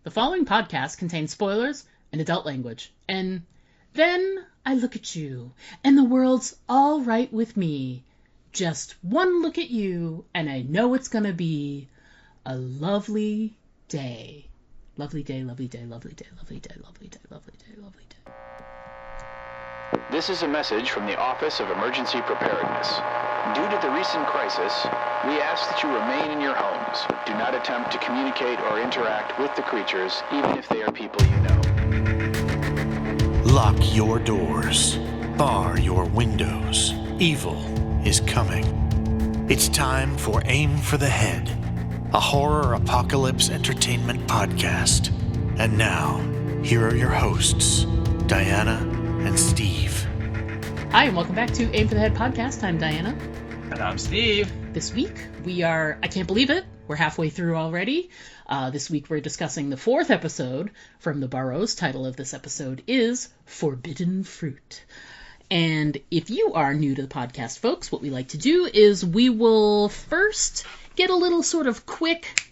The following podcast contains spoilers and adult language. And then I look at you, and the world's all right with me. Just one look at you, and I know it's gonna be a lovely day. Lovely day, lovely day, lovely day, lovely day, lovely day, lovely day, lovely day. This is a message from the Office of Emergency Preparedness. Due to the recent crisis, we ask that you remain in your homes. Do not attempt to communicate or interact with the creatures, even if they are people you know. Lock your doors. Bar your windows. Evil is coming. It's time for Aim for the Head, a horror apocalypse entertainment podcast. And now, here are your hosts, Diana and Steve. Hi, and welcome back to Aim for the Head podcast. I'm Diana. And I'm Steve. This week, I can't believe it, we're halfway through already. This week we're discussing the fourth episode from the Boroughs. Title of this episode is Forbidden Fruit. And if you are new to the podcast, folks, what we like to do is we will first get a little sort of quick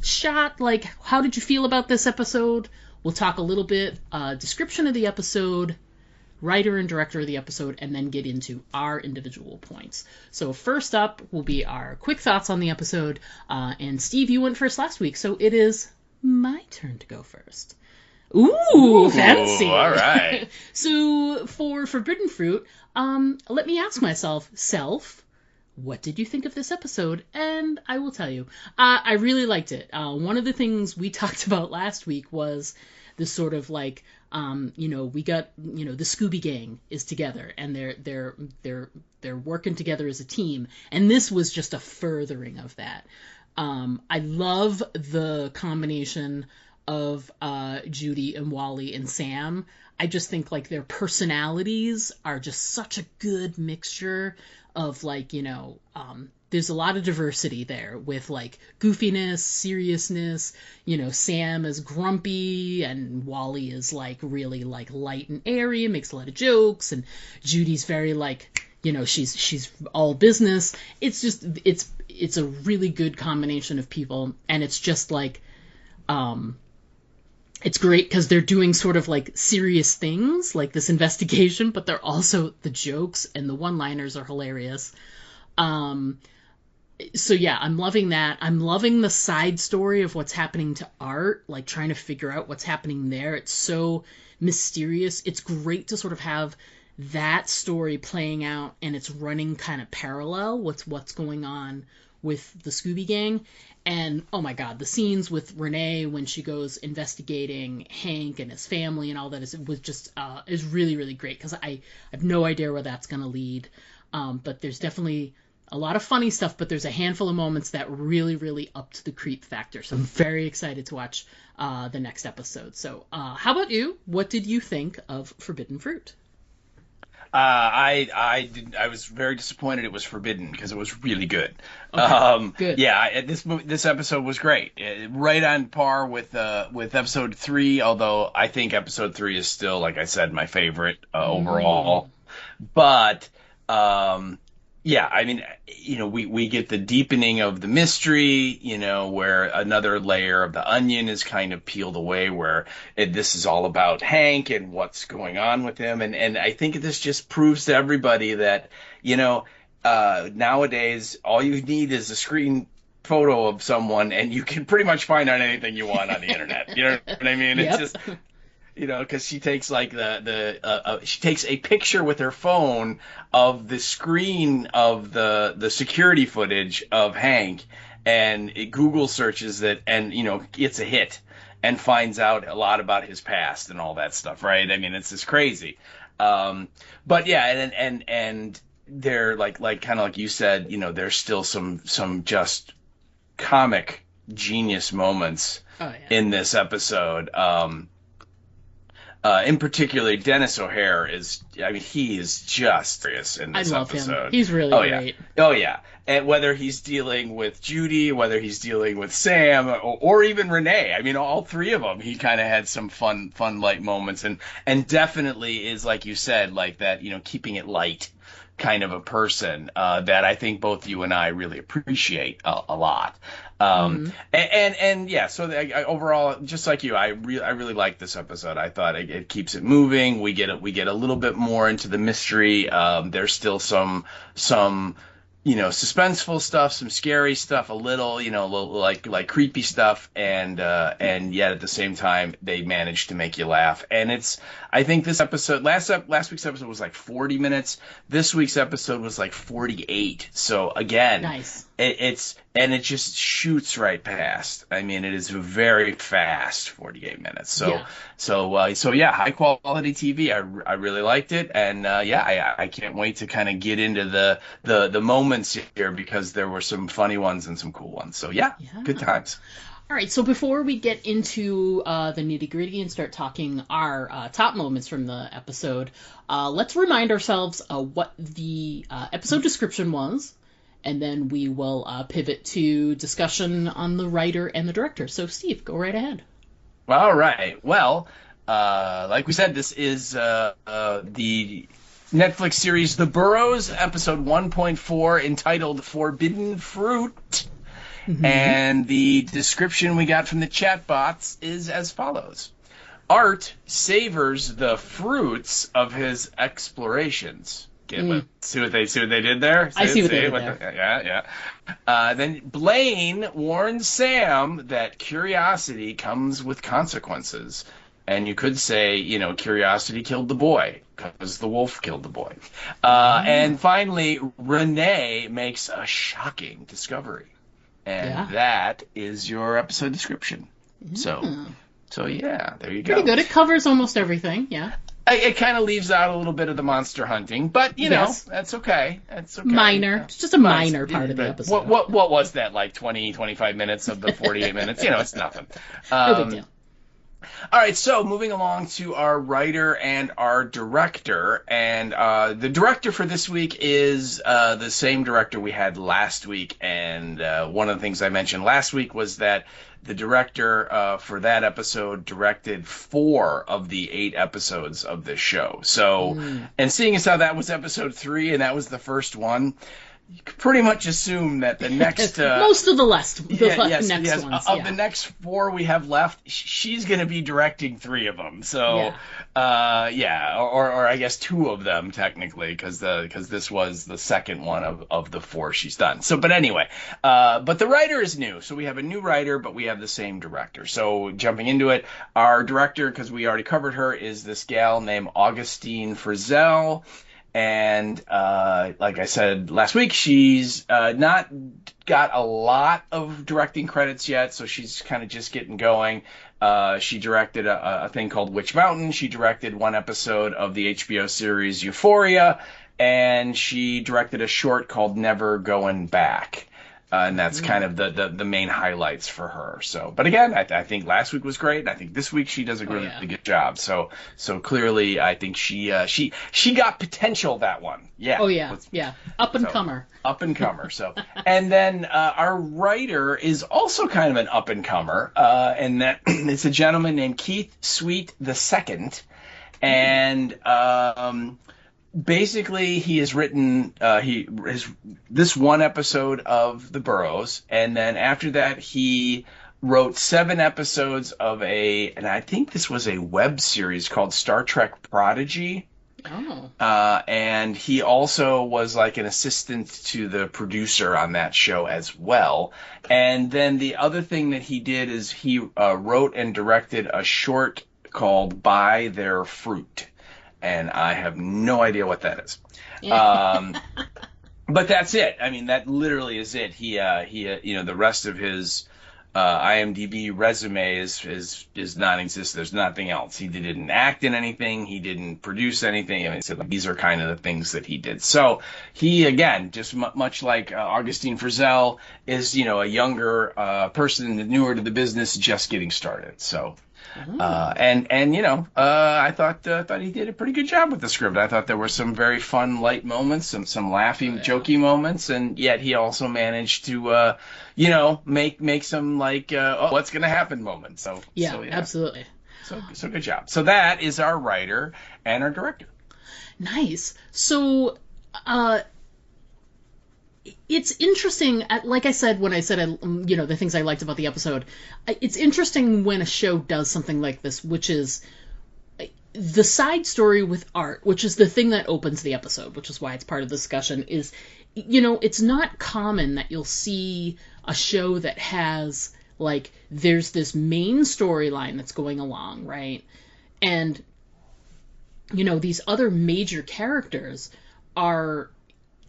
shot, like, how did you feel about this episode? We'll talk a little bit, description of the episode, writer and director of the episode, and then get into our individual points. So first up will be our quick thoughts on the episode. And Steve, you went first last week, so it is my turn to go first. Ooh, fancy. All right. So for Forbidden Fruit, let me ask myself, what did you think of this episode? And I will tell you, I really liked it. One of the things we talked about last week was this sort of like, we got, the Scooby Gang is together and they're working together as a team. And this was just a furthering of that. I love the combination of Judy and Wally and Sam. I just think like their personalities are just such a good mixture of like, there's a lot of diversity there with like goofiness, seriousness, Sam is grumpy and Wally is like really like light and airy and makes a lot of jokes, and Judy's very like, she's all business. It's just, it's a really good combination of people, and it's just like, it's great because they're doing sort of like serious things like this investigation, but they're also, the jokes and the one-liners are hilarious. So yeah, I'm loving that. I'm loving the side story of what's happening to Art, like trying to figure out what's happening there. It's so mysterious. It's great to sort of have that story playing out and it's running kind of parallel with what's going on with the Scooby Gang. And oh my god, the scenes with Renee when she goes investigating Hank and his family and all that is really, really great, because I have no idea where that's going to lead. But there's definitely a lot of funny stuff, but there's a handful of moments that really, really upped the creep factor. So I'm very excited to watch the next episode. So how about you? What did you think of Forbidden Fruit? I was very disappointed it was forbidden because it was really good. Okay, good. Yeah, this episode was great. Right on par with episode 3, although I think episode 3 is still, like I said, my favorite overall. But yeah, I mean, we get the deepening of the mystery, where another layer of the onion is kind of peeled away, where this is all about Hank and what's going on with him. And I think this just proves to everybody that, nowadays, all you need is a screen photo of someone and you can pretty much find out anything you want on the internet. You know what I mean? Yep. It's just... because she takes like she takes a picture with her phone of the screen of the security footage of Hank, and it Google searches it, and it's a hit, and finds out a lot about his past and all that stuff, right? I mean, it's just crazy. But yeah, and they're like kind of like you said, there's still some just comic genius moments in this episode. In particular, Dennis O'Hare he is just serious in this episode. Him. He's really great. Yeah. Oh, yeah. And whether he's dealing with Judy, whether he's dealing with Sam, or even Renee. I mean, all three of them, he kind of had some fun light moments. And definitely is, like you said, like that, keeping it light kind of a person that I think both you and I really appreciate a lot. And yeah, so overall, just like you, I really like this episode. I thought it keeps it moving. We get a little bit more into the mystery. There's still some suspenseful stuff, some scary stuff, a little like creepy stuff, and yet at the same time they managed to make you laugh. And I think this episode, last week's episode was like 40 minutes. This week's episode was like 48. So again, nice. It just shoots right past. I mean, it is a very fast 48 minutes. So yeah, high quality TV. I really liked it, and I can't wait to kind of get into the moments here, because there were some funny ones and some cool ones. So yeah. Good times. All right, so before we get into the nitty-gritty and start talking our top moments from the episode, let's remind ourselves what the episode description was, and then we will pivot to discussion on the writer and the director. So, Steve, go right ahead. All right. Well, like we said, this is the Netflix series The Boroughs, episode 1.4, entitled Forbidden Fruit. And the description we got from the chatbots is as follows. Art savors the fruits of his explorations. See what they did there? I see what they did there. Yeah. Then Blaine warns Sam that curiosity comes with consequences. And you could say, curiosity killed the boy, because the wolf killed the boy. And finally, Renee makes a shocking discovery. And that is your episode description. So yeah, there you go. Pretty good. It covers almost everything, yeah. It kind of leaves out a little bit of the monster hunting, but, that's okay. That's okay. Minor. It's just a minor part of the episode. What was that, like 20, 25 minutes of the 48 minutes? It's nothing. No big deal. All right, so moving along to our writer and our director. And the director for this week is the same director we had last week. And one of the things I mentioned last week was that the director for that episode directed 4 of the 8 episodes of this show. So, and seeing as how that was episode 3 and that was the first one, you could pretty much assume that the next... most of the next ones. Of the next 4 we have left, she's going to be directing 3 of them. So, or I guess 2 of them, technically, because this was the second one of the 4 she's done. So, but anyway, but the writer is new. So we have a new writer, but we have the same director. So jumping into it, our director, because we already covered her, is this gal named Augustine Frizzell. And like I said last week, she's not got a lot of directing credits yet, so she's kind of just getting going. She directed a thing called Witch Mountain. She directed 1 episode of the HBO series Euphoria, and she directed a short called Never Going Back. And that's kind of the main highlights for her. So, but again, I think last week was great. I think this week she does a really good job. So clearly, I think she got potential, that one. Yeah. Oh yeah, up and comer. Up and comer. So, and then our writer is also kind of an up and comer, and that it's a gentleman named Keith Sweet II, and basically, he has written this 1 episode of The Boroughs, and then after that, he wrote 7 episodes of and I think this was a web series called Star Trek Prodigy. Oh. And he also was like an assistant to the producer on that show as well. And then the other thing that he did is he wrote and directed a short called By Their Fruit. And I have no idea what that is. But that's it. I mean, that literally is it. He the rest of his IMDb resume is non-existent. There's nothing else. He didn't act in anything. He didn't produce anything. I mean, so these are kind of the things that he did. So he, again, just much like Augustine Frizzell, is a younger person, newer to the business, just getting started. So. I thought he did a pretty good job with the script. I thought there were some very fun, light moments, some laughing, jokey moments, and yet he also managed to, make some what's going to happen moments. So absolutely. So good job. So that is our writer and our director. Nice. So, it's interesting. Like I said when I said, the things I liked about the episode. It's interesting when a show does something like this, which is the side story with Art, which is the thing that opens the episode, which is why it's part of the discussion. Is it's not common that you'll see a show that has like there's this main storyline that's going along, right, and these other major characters are.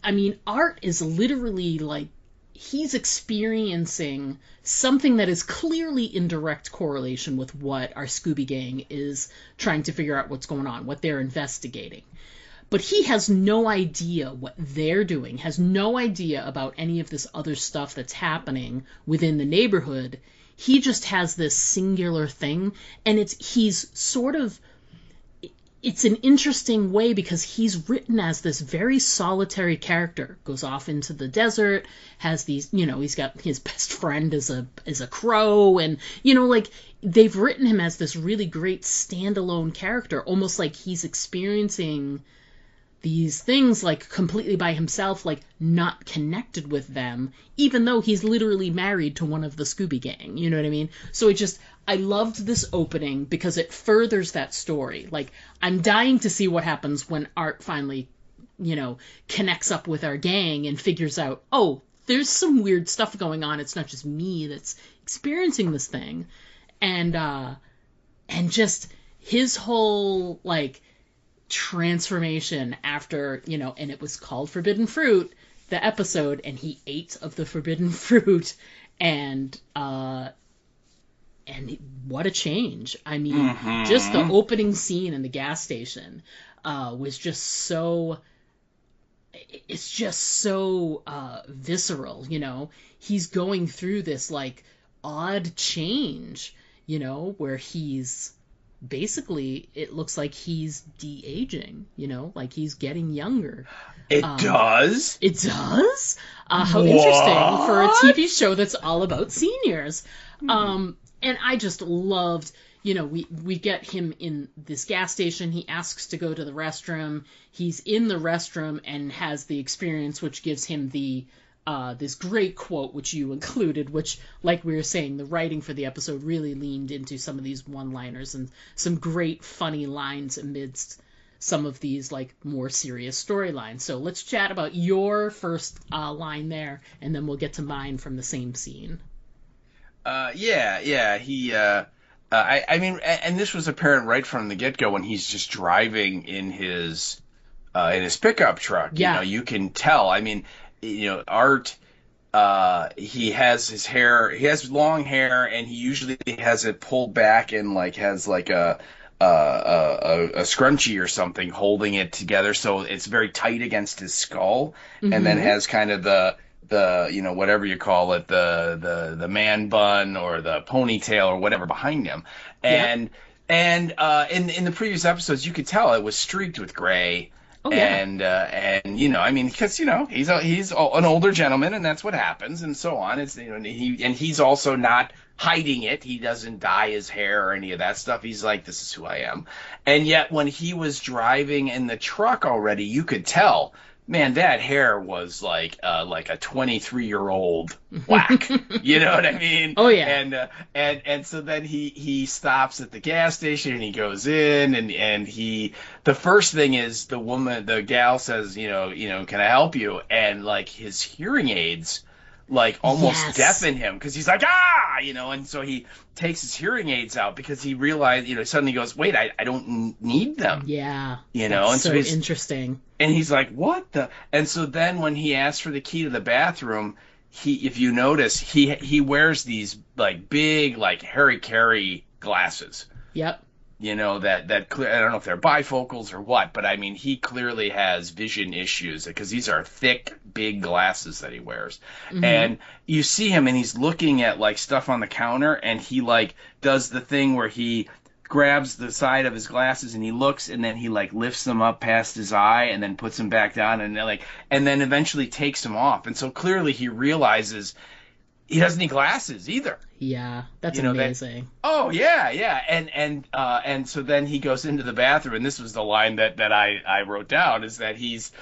I mean, Art is literally like, he's experiencing something that is clearly in direct correlation with what our Scooby Gang is trying to figure out what's going on, what they're investigating. But he has no idea what they're doing, has no idea about any of this other stuff that's happening within the neighborhood. He just has this singular thing, and it's an interesting way because he's written as this very solitary character, goes off into the desert, has these, he's got his best friend as a crow, and, like, they've written him as this really great standalone character, almost like he's experiencing these things, like, completely by himself, like, not connected with them, even though he's literally married to one of the Scooby Gang, you know what I mean? So I loved this opening because it furthers that story. Like, I'm dying to see what happens when Art finally, connects up with our gang and figures out, oh, there's some weird stuff going on. It's not just me that's experiencing this thing. And just his whole, like, transformation after, and it was called Forbidden Fruit, the episode, and he ate of the forbidden fruit, and what a change. I mean, just the opening scene in the gas station was just so... It's just so visceral, He's going through this, like, odd change, where he's... Basically, it looks like he's de-aging, like he's getting younger. It does? It does? How interesting for a TV show that's all about seniors. And I just loved, we get him in this gas station. He asks to go to the restroom. He's in the restroom and has the experience, which gives him this great quote, which you included, which, like we were saying, the writing for the episode really leaned into some of these one-liners and some great funny lines amidst some of these, like, more serious storylines. So let's chat about your first line there, and then we'll get to mine from the same scene. He, I mean, and this was apparent right from the get-go when he's just driving in his pickup truck. Yeah. You can tell. I mean, Art, he has his hair, he has long hair, and he usually has it pulled back and, like, has, like, a scrunchie or something holding it together, so it's very tight against his skull, and then has kind of the whatever you call it, the man bun or the ponytail or whatever behind him. And in the previous episodes, you could tell it was streaked with gray. Oh, yeah. And I mean, because he's an older gentleman, and that's what happens, and so on. It's he's also not hiding it. He doesn't dye his hair or any of that stuff. He's like, this is who I am. And yet, when he was driving in the truck already, you could tell, man, that hair was like a 23-year-old whack. You know what I mean? Oh yeah. And so then he stops at the gas station and he goes in and the first thing is the gal says, can I help you? And, like, his hearing aids, like, almost deafen him because he's like, and so he takes his hearing aids out because he realized, suddenly goes, wait, I don't need them. Yeah. And so he's interesting. And he's like, what the? And so then when he asks for the key to the bathroom, if you notice, he wears these, like, big, like, Harry Carey glasses. Yep. That clear. I don't know if they're bifocals or what, but I mean, he clearly has vision issues because these are thick, big glasses that he wears. Mm-hmm. And you see him, and he's looking at, like, stuff on the counter, and he, like, does the thing where he grabs the side of his glasses and he looks, and then he, like, lifts them up past his eye and then puts them back down, and then eventually takes them off. And so clearly he realizes he doesn't need glasses either. Yeah, that's amazing. And so then he goes into the bathroom, and this was the line that I wrote down, is that he's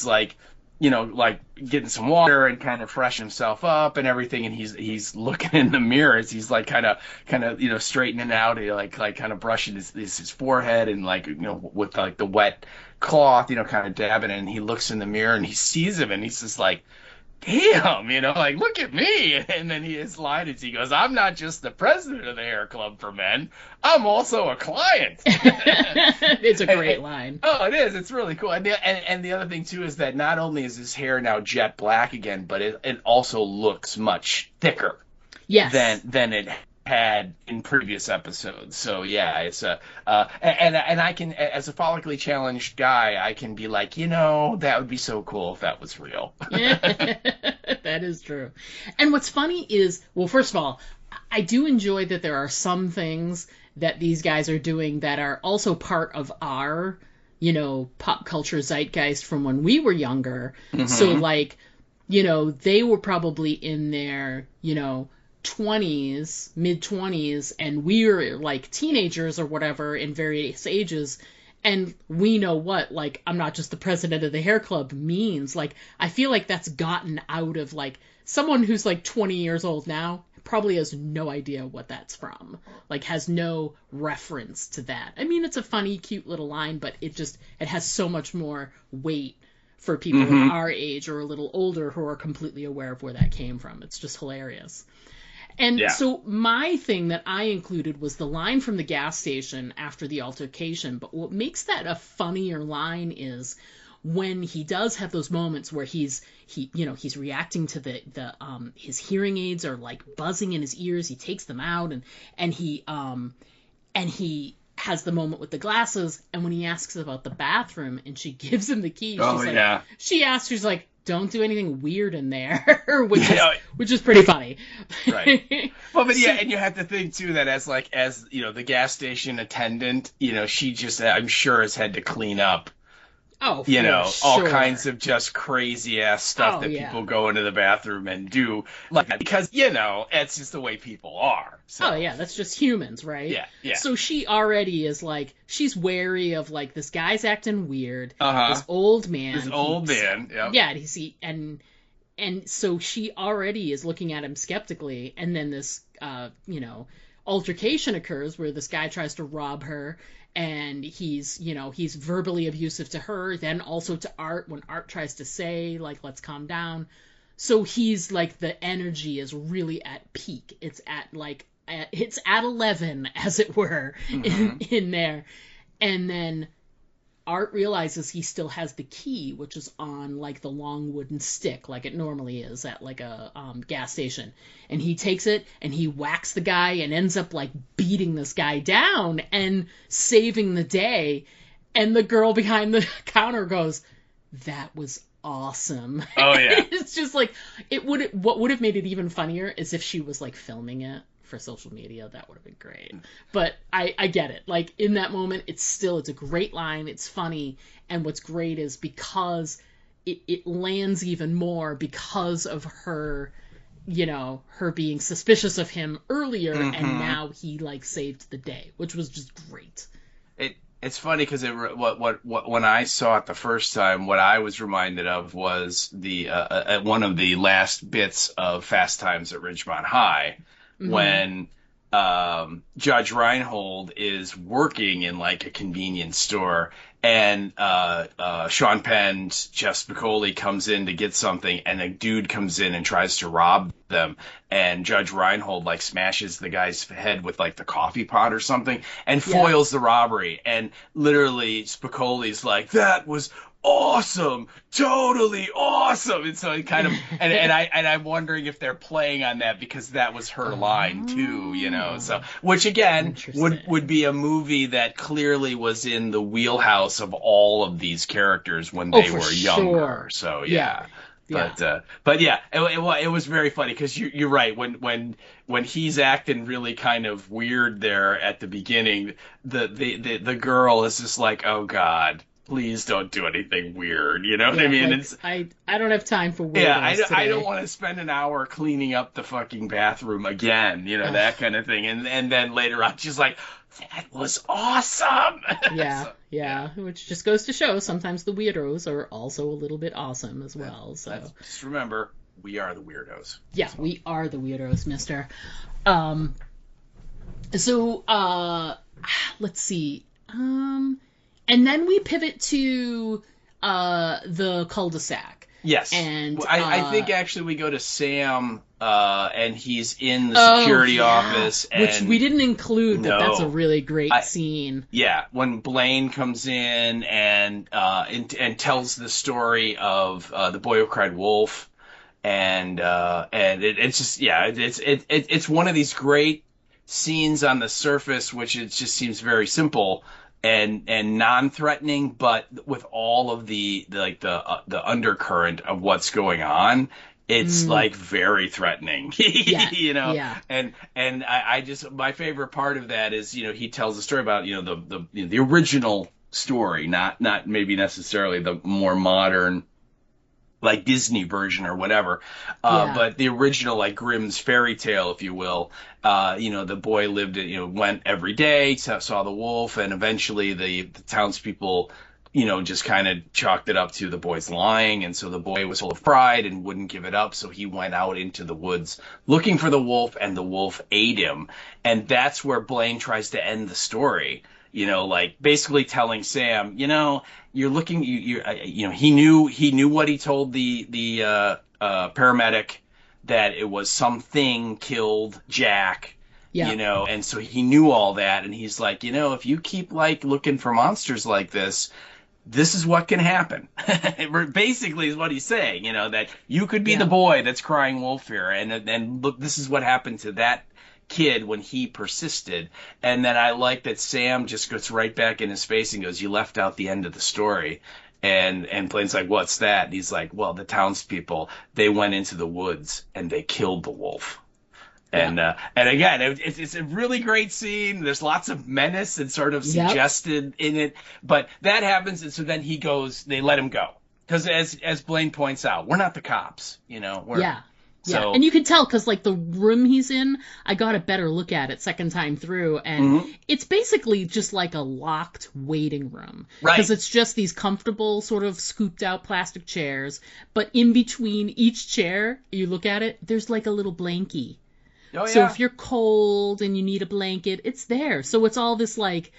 like, like getting some water and kind of freshen himself up and everything, and he's looking in the mirror as he's like kind of straightening out, like kind of brushing his forehead and like with like the wet cloth, kind of dabbing it, and he looks in the mirror and he sees him and he's just like, damn, like, look at me. And then his line is, he goes, I'm not just the president of the hair club for men, I'm also a client. It's a great line. Oh, it is. It's really cool. And the other thing, too, is that not only is his hair now jet black again, but it also looks much thicker. Yes. Than it had in previous episodes. So yeah, it's and I can, as a follically challenged guy, I can be like, that would be so cool if that was real. That is true. And what's funny is, well, first of all, I do enjoy that there are some things that these guys are doing that are also part of our, pop culture zeitgeist from when we were younger. Mm-hmm. So like, they were probably in their, 20s, mid-20s, and we're like teenagers or whatever in various ages, and we know what, like, I'm not just the president of the hair club means. Like, I feel like that's gotten out of, like, someone who's like 20 years old now probably has no idea what that's from, like, has no reference to that. I mean, it's a funny, cute little line, but it has so much more weight for people of our age or a little older who are completely aware of where that came from. It's just hilarious. And so my thing that I included was the line from the gas station after the altercation. But what makes that a funnier line is when he does have those moments where he's reacting to the his hearing aids are like buzzing in his ears. He takes them out and he has the moment with the glasses. And when he asks about the bathroom and she gives him the key, she's like, don't do anything weird in there, which is pretty funny. Right. Well, but yeah, and you have to think too that as the gas station attendant, she just, I'm sure, has had to clean up. Oh, all kinds of just crazy ass stuff that people go into the bathroom and do, like, because it's just the way people are. So. Oh yeah, that's just humans, right? Yeah. So she already is like, she's wary of like, this guy's acting weird. This old man. Yep. Yeah, and so she already is looking at him skeptically, and then this altercation occurs where this guy tries to rob her. And he's verbally abusive to her, then also to Art when Art tries to say, like, let's calm down. So he's like, the energy is really at peak. It's at 11, as it were, in there. And then Art realizes he still has the key, which is on like the long wooden stick, like it normally is at like a gas station. And he takes it and he whacks the guy and ends up like beating this guy down and saving the day. And the girl behind the counter goes, "That was awesome." Oh yeah. It's just like, what would have made it even funnier is if she was like filming it for social media. That would have been great. But I get it. Like, in that moment, it's a great line. It's funny. And what's great is because it lands even more because of her, her being suspicious of him earlier, and now he like saved the day, which was just great. It's funny because when I saw it the first time, what I was reminded of was the one of the last bits of Fast Times at Ridgemont High. When Judge Reinhold is working in like a convenience store, and Sean Penn's Jeff Spicoli comes in to get something, and a dude comes in and tries to rob them, and Judge Reinhold like smashes the guy's head with like the coffee pot or something and foils the robbery, and literally Spicoli's like, "That was awesome, totally awesome." And so it kind of, and I'm wondering if they're playing on that because that was her line too, so, which again would be a movie that clearly was in the wheelhouse of all of these characters when they were younger. So yeah. But yeah, it was very funny because you're right. When he's acting really kind of weird there at the beginning, the girl is just like, "Oh God, please don't do anything weird." You know what I mean? Like, I don't have time for weirdos I don't want to spend an hour cleaning up the fucking bathroom again, that kind of thing. And then later on, she's like, that was awesome. Yeah, which just goes to show sometimes the weirdos are also a little bit awesome as well. So just remember, we are the weirdos. Yeah, we are the weirdos, mister. Let's see. And then we pivot to the cul-de-sac. Yes. And I think actually we go to Sam, and he's in the security office. And which we didn't include, but that's a really great scene. Yeah, when Blaine comes in and tells the story of the boy who cried wolf, and it's just it's one of these great scenes on the surface, which it just seems very simple and non-threatening, but with all of the undercurrent of what's going on, it's like very threatening. You know. Yeah. And I just, my favorite part of that is, you know, he tells the story about, you know, the original story, not maybe necessarily the more modern, like Disney version or whatever, but the original, like Grimm's fairy tale, if you will. You know, the boy lived, you know, went every day, saw the wolf, and eventually the townspeople, you know, just kind of chalked it up to the boy's lying, and so the boy was full of pride and wouldn't give it up, so he went out into the woods looking for the wolf, and the wolf ate him, and that's where Blaine tries to end the story. You know, like basically telling Sam, you know, you're looking, you know, he knew what he told the paramedic, that it was something killed Jack, you know, and so he knew all that, and he's like, you know, if you keep like looking for monsters like this is what can happen. Basically is what he's saying, you know, that you could be the boy that's crying wolf here, and look, this is what happened to that kid when he persisted. And then I like that Sam just goes right back in his face and goes, you left out the end of the story. And Blaine's like, what's that? And he's like, well, the townspeople, they went into the woods and they killed the wolf. And again, it's a really great scene. There's lots of menace and sort of suggested in it, but that happens. And so then he goes, they let him go. Cause as Blaine points out, we're not the cops, you know, Yeah, and you can tell because, like, the room he's in, I got a better look at it second time through, and it's basically just like a locked waiting room. Right. Because it's just these comfortable, sort of scooped-out plastic chairs, but in between each chair, you look at it, there's like a little blankie. Oh, yeah. So if you're cold and you need a blanket, it's there. So it's all this, like,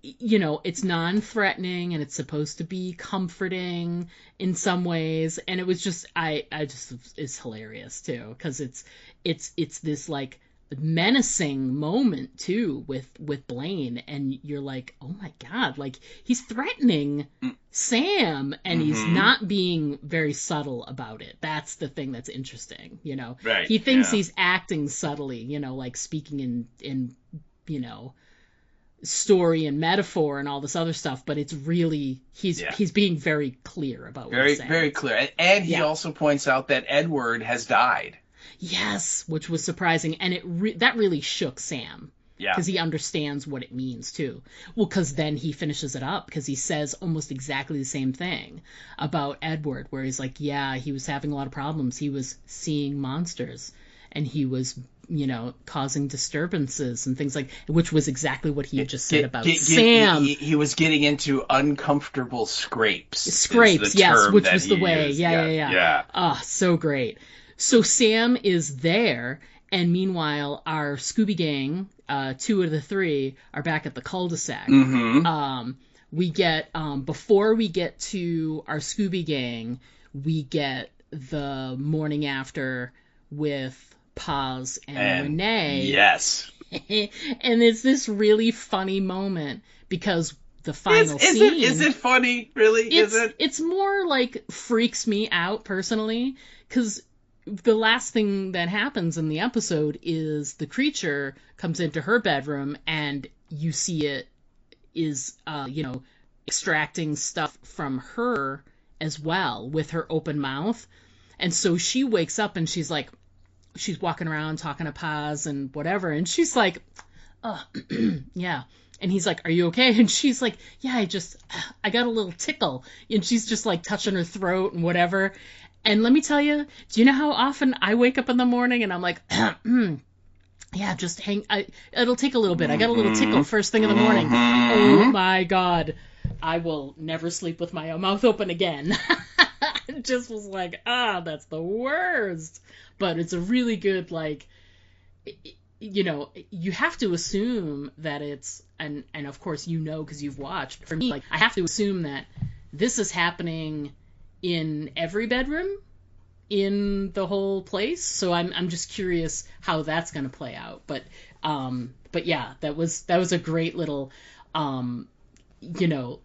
you know, it's non-threatening and it's supposed to be comforting in some ways. And it was just, it's hilarious too, because it's this like menacing moment too with Blaine, and you're like, oh my God, like he's threatening Sam, and he's not being very subtle about it. That's the thing that's interesting, you know. Right. He thinks he's acting subtly, you know, like speaking in you know, story and metaphor and all this other stuff, but it's really he's being very clear about what he's saying. Very clear. And he also points out that Edward has died. Yes, which was surprising, and that really shook Sam. Yeah, because he understands what it means too. Well, because then he finishes it up, because he says almost exactly the same thing about Edward, where he's like, yeah, he was having a lot of problems. He was seeing monsters, and he was, you know, causing disturbances and things like, which was exactly what he had just said about Sam. He was getting into uncomfortable scrapes. Scrapes, yes, which was the way. Yeah. Oh, so great. So Sam is there, and meanwhile, our Scooby Gang, 2 of the 3, are back at the cul-de-sac. We get, before we get to our Scooby Gang, we get the morning after with Paz and Renee. Yes. And it's this really funny moment, because the final scene... Is it funny? Really? Is it? It's more like freaks me out, personally, because the last thing that happens in the episode is the creature comes into her bedroom, and you see it is, you know, extracting stuff from her as well with her open mouth. And so she wakes up and she's like, she's walking around talking to Paz and whatever, and she's like, oh, yeah. And he's like, are you okay? And she's like, yeah, I got a little tickle. And she's just like touching her throat and whatever. And let me tell you, do you know how often I wake up in the morning and I'm like, yeah, just it'll take a little bit. I got a little tickle first thing in the morning. Oh my God. I will never sleep with my mouth open again. It just was like, that's the worst. But it's a really good, like, you know, you have to assume that it's, and of course you know because you've watched. For me, like, I have to assume that this is happening in every bedroom in the whole place. So I'm just curious how that's going to play out. But yeah, that was a great little, you know,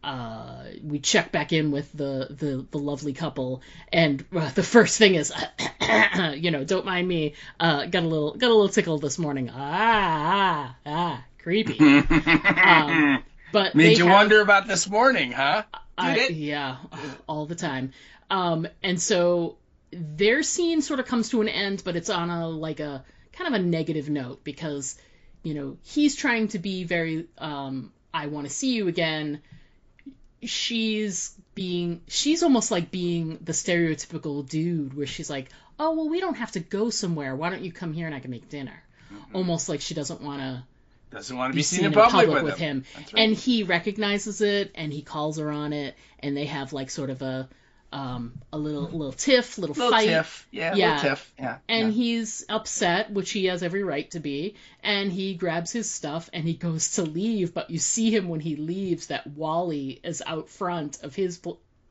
we check back in with the lovely couple, and the first thing is, you know, don't mind me, got a little tickle this morning. Creepy. But made you wonder about this morning, huh? Did it? Yeah, all the time. And so their scene sort of comes to an end, but it's on a kind of a negative note, because, you know, he's trying to be very, I want to see you again. She's almost like being the stereotypical dude, where she's like, oh, well, we don't have to go somewhere. Why don't you come here and I can make dinner? Mm-hmm. Almost like she doesn't want to be seen in public with him. That's right. And he recognizes it, and he calls her on it, and they have like sort of a little tiff, little fight. Tiff. Yeah, little tiff. Yeah. And he's upset, which he has every right to be, and he grabs his stuff and he goes to leave, but you see him when he leaves that Wally is out front of his,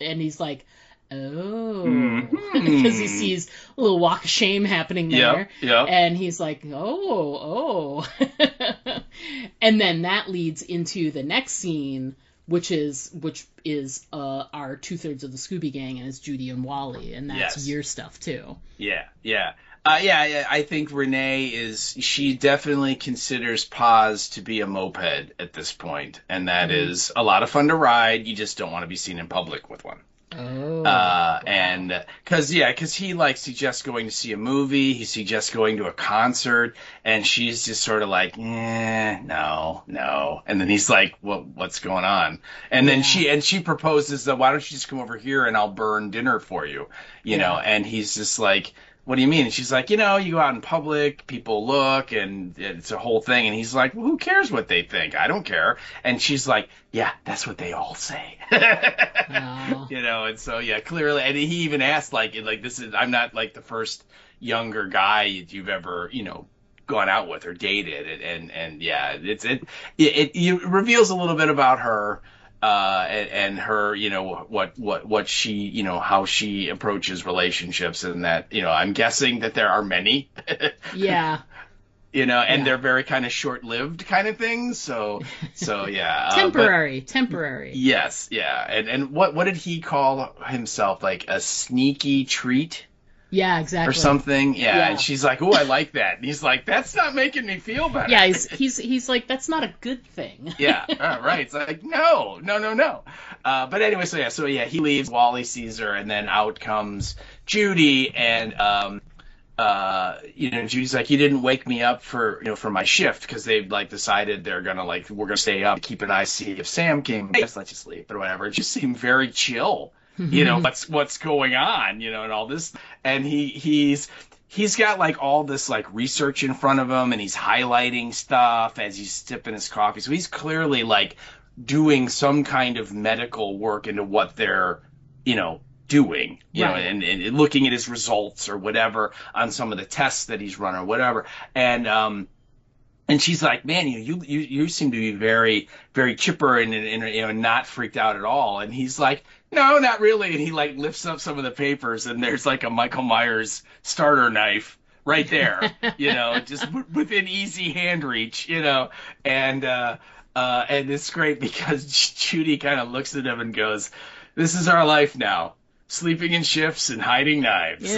and he's like, oh, because he sees a little walk of shame happening there. Yep. And he's like, oh. And then that leads into the next scene, which is our 2/3 of the Scooby Gang, and it's Judy and Wally, and that's your stuff too. Yeah. I think Renee she definitely considers Paz to be a moped at this point, and that is a lot of fun to ride. You just don't want to be seen in public with one. Oh. And because he like suggests going to see a movie, he suggests going to a concert, and she's just sort of like, no. And then he's like, what's going on? And then she proposes that, why don't you just come over here and I'll burn dinner for you, you know? And he's just like, what do you mean? And she's like, you know, you go out in public, people look, and it's a whole thing. And he's like, well, who cares what they think? I don't care. And she's like, yeah, that's what they all say. Oh. You know, and so, yeah, clearly. And he even asked, like, this is, I'm not like the first younger guy you've ever, you know, gone out with or dated. And yeah, it reveals a little bit about her. And her, you know, what she, you know, how she approaches relationships, and that, you know, I'm guessing that there are many. Yeah. You know, and they're very kind of short-lived kind of things. So yeah. Temporary. Yes, yeah. And what did he call himself? Like a sneaky treat? Yeah, exactly. Or something. Yeah. And she's like, "Oh, I like that." And he's like, "That's not making me feel better." Yeah, he's like, "That's not a good thing." Yeah. Right. It's like, no. But anyway, so yeah, he leaves. Wally sees her, and then out comes Judy, and you know, Judy's like, "You didn't wake me up for my shift," because they've like decided we're gonna stay up, keep an eye, see if Sam came. I guess let you sleep or whatever. It just seemed very chill. You know, what's going on, you know, and all this. And he's got like all this like research in front of him, and he's highlighting stuff as he's sipping his coffee. So he's clearly like doing some kind of medical work into what they're, you know, doing, you know, and looking at his results or whatever on some of the tests that he's run or whatever. And she's like, "Man, you seem to be very, very chipper and you know, not freaked out at all." And he's like, "No, not really." And he like lifts up some of the papers, and there's like a Michael Myers starter knife right there, you know, just within easy hand reach, you know. And it's great because Judy kind of looks at him and goes, "This is our life now. Sleeping in shifts and hiding knives."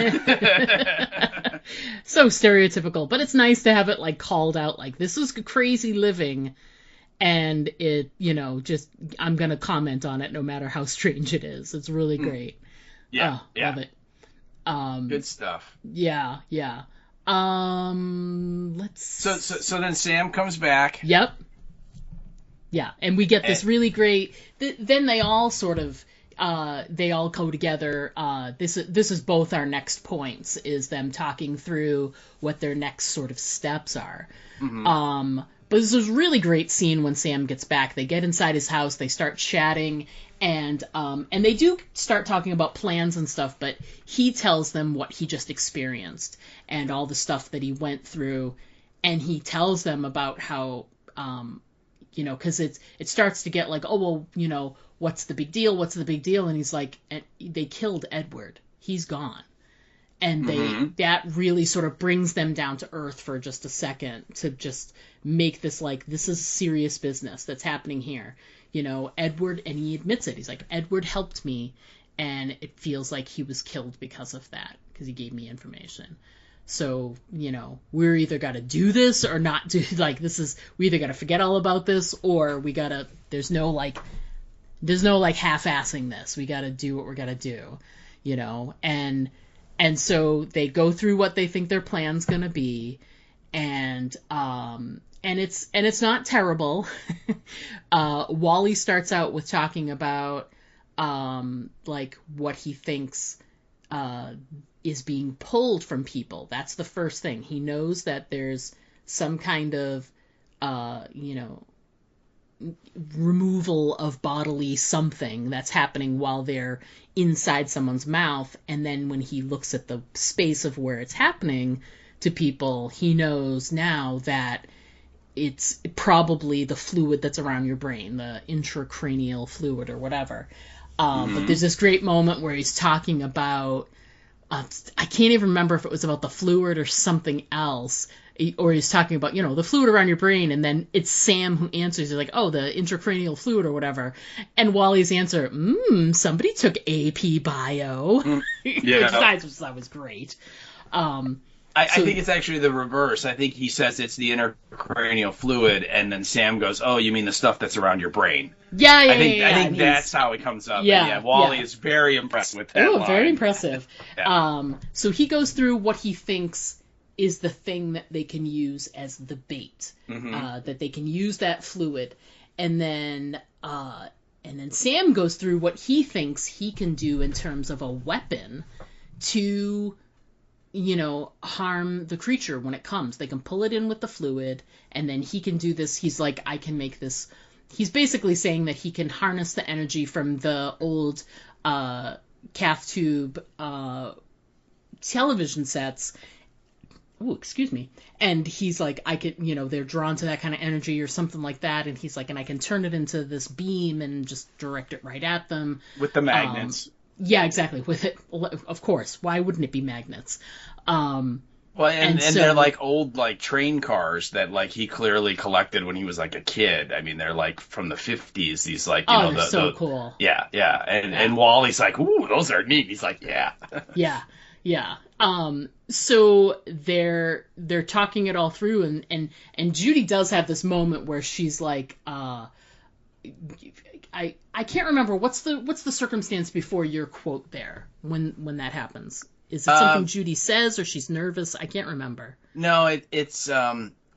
So stereotypical, but it's nice to have it like called out, like, this is crazy living, and it, you know, just, I'm gonna comment on it no matter how strange it is. It's really great. Yeah. Love it. Good stuff. Yeah. Let's. So then Sam comes back. Yep. Yeah, and we get this really great. Then they all sort of they all go together. This is both our next points, is them talking through what their next sort of steps are. But this is a really great scene when Sam gets back. They get inside his house, they start chatting, and they do start talking about plans and stuff, but he tells them what he just experienced and all the stuff that he went through, and he tells them about how, because it starts to get like, oh, well, what's the big deal? What's the big deal? And he's like, they killed Edward. He's gone. And that really sort of brings them down to earth for just a second to just make this like, this is serious business that's happening here. Edward, and he admits it. He's like, Edward helped me, and it feels like he was killed because of that, because he gave me information. So, we're either got to do this or not do, like, we either got to forget all about this, or we got to, there's no half-assing this. We got to do what we're got to do, and so they go through what they think their plan's going to be, and it's not terrible. Wally starts out with talking about, like, what he thinks, is being pulled from people. That's the first thing. He knows that there's some kind of, removal of bodily something that's happening while they're inside someone's mouth. And then when he looks at the space of where it's happening to people, he knows now that it's probably the fluid that's around your brain, the intracranial fluid or whatever. But there's this great moment where he's talking about, I can't even remember if it was about the fluid or something else, or he's talking about, the fluid around your brain, and then it's Sam who answers. He's like, oh, the intracranial fluid or whatever. And Wally's answer, somebody took AP Bio, which I just thought was great. I think it's actually the reverse. I think he says it's the intracranial fluid, and then Sam goes, oh, you mean the stuff that's around your brain? I think that's how it comes up. Yeah, Wally is very impressed with that line. Very impressive. So he goes through what he thinks is the thing that they can use as the bait, that they can use that fluid. And then Sam goes through what he thinks he can do in terms of a weapon to, harm the creature when it comes. They can pull it in with the fluid, and then he can do this. He's like, I can make this. He's basically saying that he can harness the energy from the old cath tube television sets. Oh, excuse me. And he's like, I could, they're drawn to that kind of energy or something like that. And he's like, and I can turn it into this beam and just direct it right at them. With the magnets. Yeah, exactly. With it, of course. Why wouldn't it be magnets? Well, and they're like old like train cars that like he clearly collected when he was like a kid. I mean, they're like from the 50s. These like they're so cool. Yeah. And Wally's like, ooh, those are neat. He's like, yeah. Yeah. So they're talking it all through, and Judy does have this moment where she's like, I can't remember what's the circumstance before your quote there when that happens. Is it something Judy says, or she's nervous? I can't remember. No, it's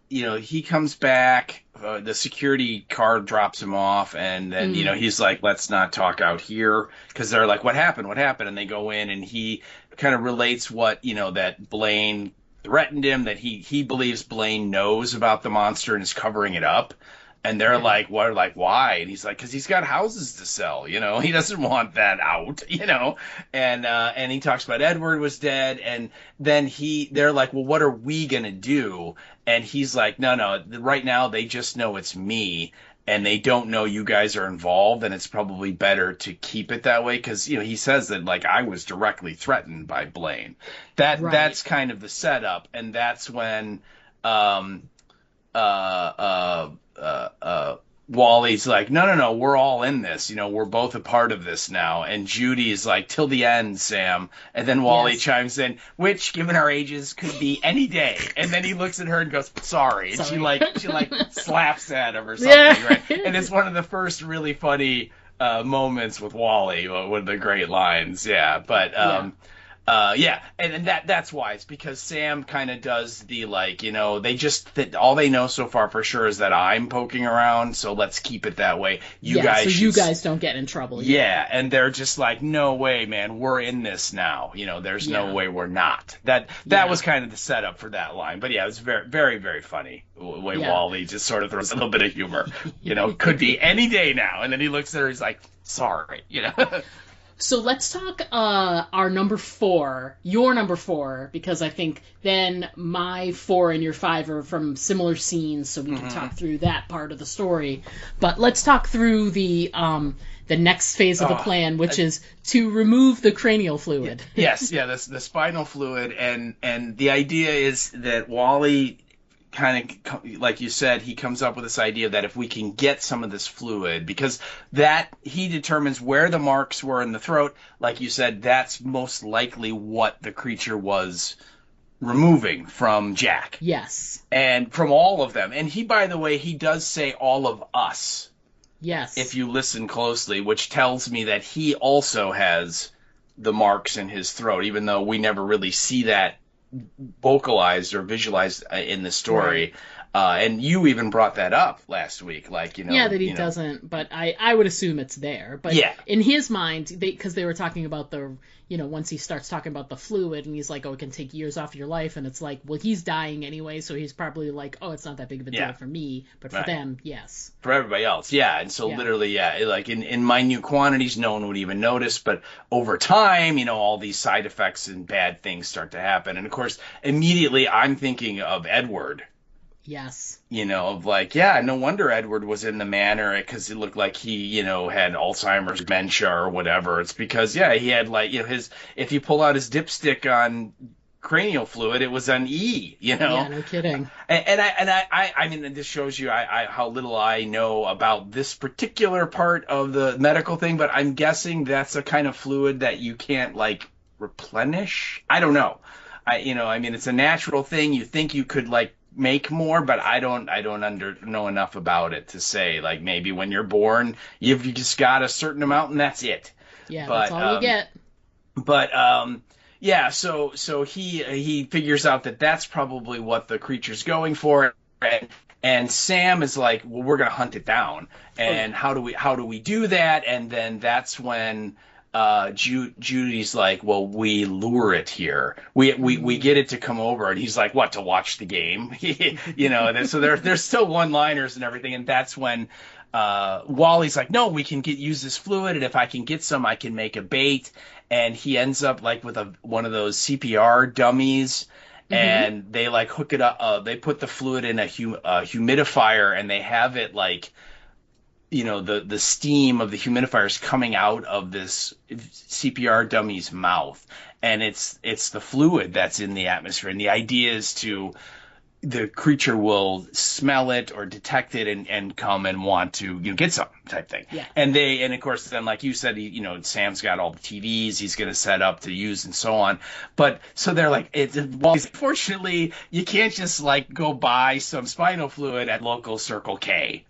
he comes back, the security car drops him off, and then he's like, let's not talk out here, because they're like, what happened, and they go in, and he kind of relates what that Blaine threatened him, that he believes Blaine knows about the monster and is covering it up. And they're like, what? Like, why? And he's like, because he's got houses to sell, he doesn't want that out, and he talks about Edward was dead, and then they're like, well, what are we gonna do? And he's like, no, right now they just know it's me, and they don't know you guys are involved, and it's probably better to keep it that way, because he says that like I was directly threatened by Blaine. That's kind of the setup, and that's when Wally's like, no, we're all in this. We're both a part of this now. And Judy's like, till the end, Sam. And then Wally chimes in, which, given our ages, could be any day. And then he looks at her and goes, sorry. And she slaps at him or something, right? And it's one of the first really funny moments with Wally, one of the great lines. Yeah, but Yeah, and that's why. It's because Sam kind of does the, like, that all they know so far for sure is that I'm poking around, so let's keep it that way. You guys don't get in trouble. Yeah, and they're just like, no way, man, we're in this now. There's no way we're not. That was kind of the setup for that line. But yeah, it was very, very, very funny the way Wally just sort of throws a little bit of humor. Could be any day now, and then he looks at her, he's like, sorry, So let's talk our number 4, your number 4, because I think then my 4 and your 5 are from similar scenes, so we can talk through that part of the story. But let's talk through the next phase of the plan, which is to remove the cranial fluid. Yes, the spinal fluid, and the idea is that Wally, kind of like you said, he comes up with this idea that if we can get some of this fluid, because that he determines where the marks were in the throat, like you said, that's most likely what the creature was removing from Jack. Yes. And from all of them. And he, by the way, he does say all of us. Yes. If you listen closely, which tells me that he also has the marks in his throat, even though we never really see that vocalized or visualized in the story. Right. And you even brought that up last week, like, Yeah, that he doesn't, but I would assume it's there. But in his mind, because they were talking about the, once he starts talking about the fluid, and he's like, oh, it can take years off your life, and it's like, well, he's dying anyway, so he's probably like, oh, it's not that big of a deal for me, but for them, yes. For everybody else, and so literally, like in minute quantities, no one would even notice, but over time, all these side effects and bad things start to happen, and of course, immediately I'm thinking of Edward. Yes. Of like, no wonder Edward was in the manor, because it looked like he, had Alzheimer's, dementia, or whatever. It's because, he had, like, if you pull out his dipstick on cranial fluid, it was an E, Yeah, no kidding. I mean, this shows you how little I know about this particular part of the medical thing, but I'm guessing that's a kind of fluid that you can't, like, replenish. I don't know. I mean, it's a natural thing. You think you could, like, make more, but I don't know enough about it to say, like, maybe when you're born you've just got a certain amount and that's it. But that's all you get. But so he figures out that that's probably what the creature's going for, and Sam is like, well, we're gonna hunt it down, and how do we do that? And then that's when Judy's like, well, we lure it here. We get it to come over, and he's like, what, to watch the game? So there's still one-liners and everything, and that's when Wally's like, no, we can use this fluid, and if I can get some, I can make a bait. And he ends up like with one of those CPR dummies, and they like hook it up. They put the fluid in a humidifier, and they have it like, the steam of the humidifier is coming out of this CPR dummy's mouth, and it's the fluid that's in the atmosphere. And the idea is the creature will smell it or detect it and come and want to get some type thing. Yeah. And of course then, like you said, Sam's got all the TVs he's going to set up to use and so on. But so they're like, fortunately you can't just like go buy some spinal fluid at local Circle K.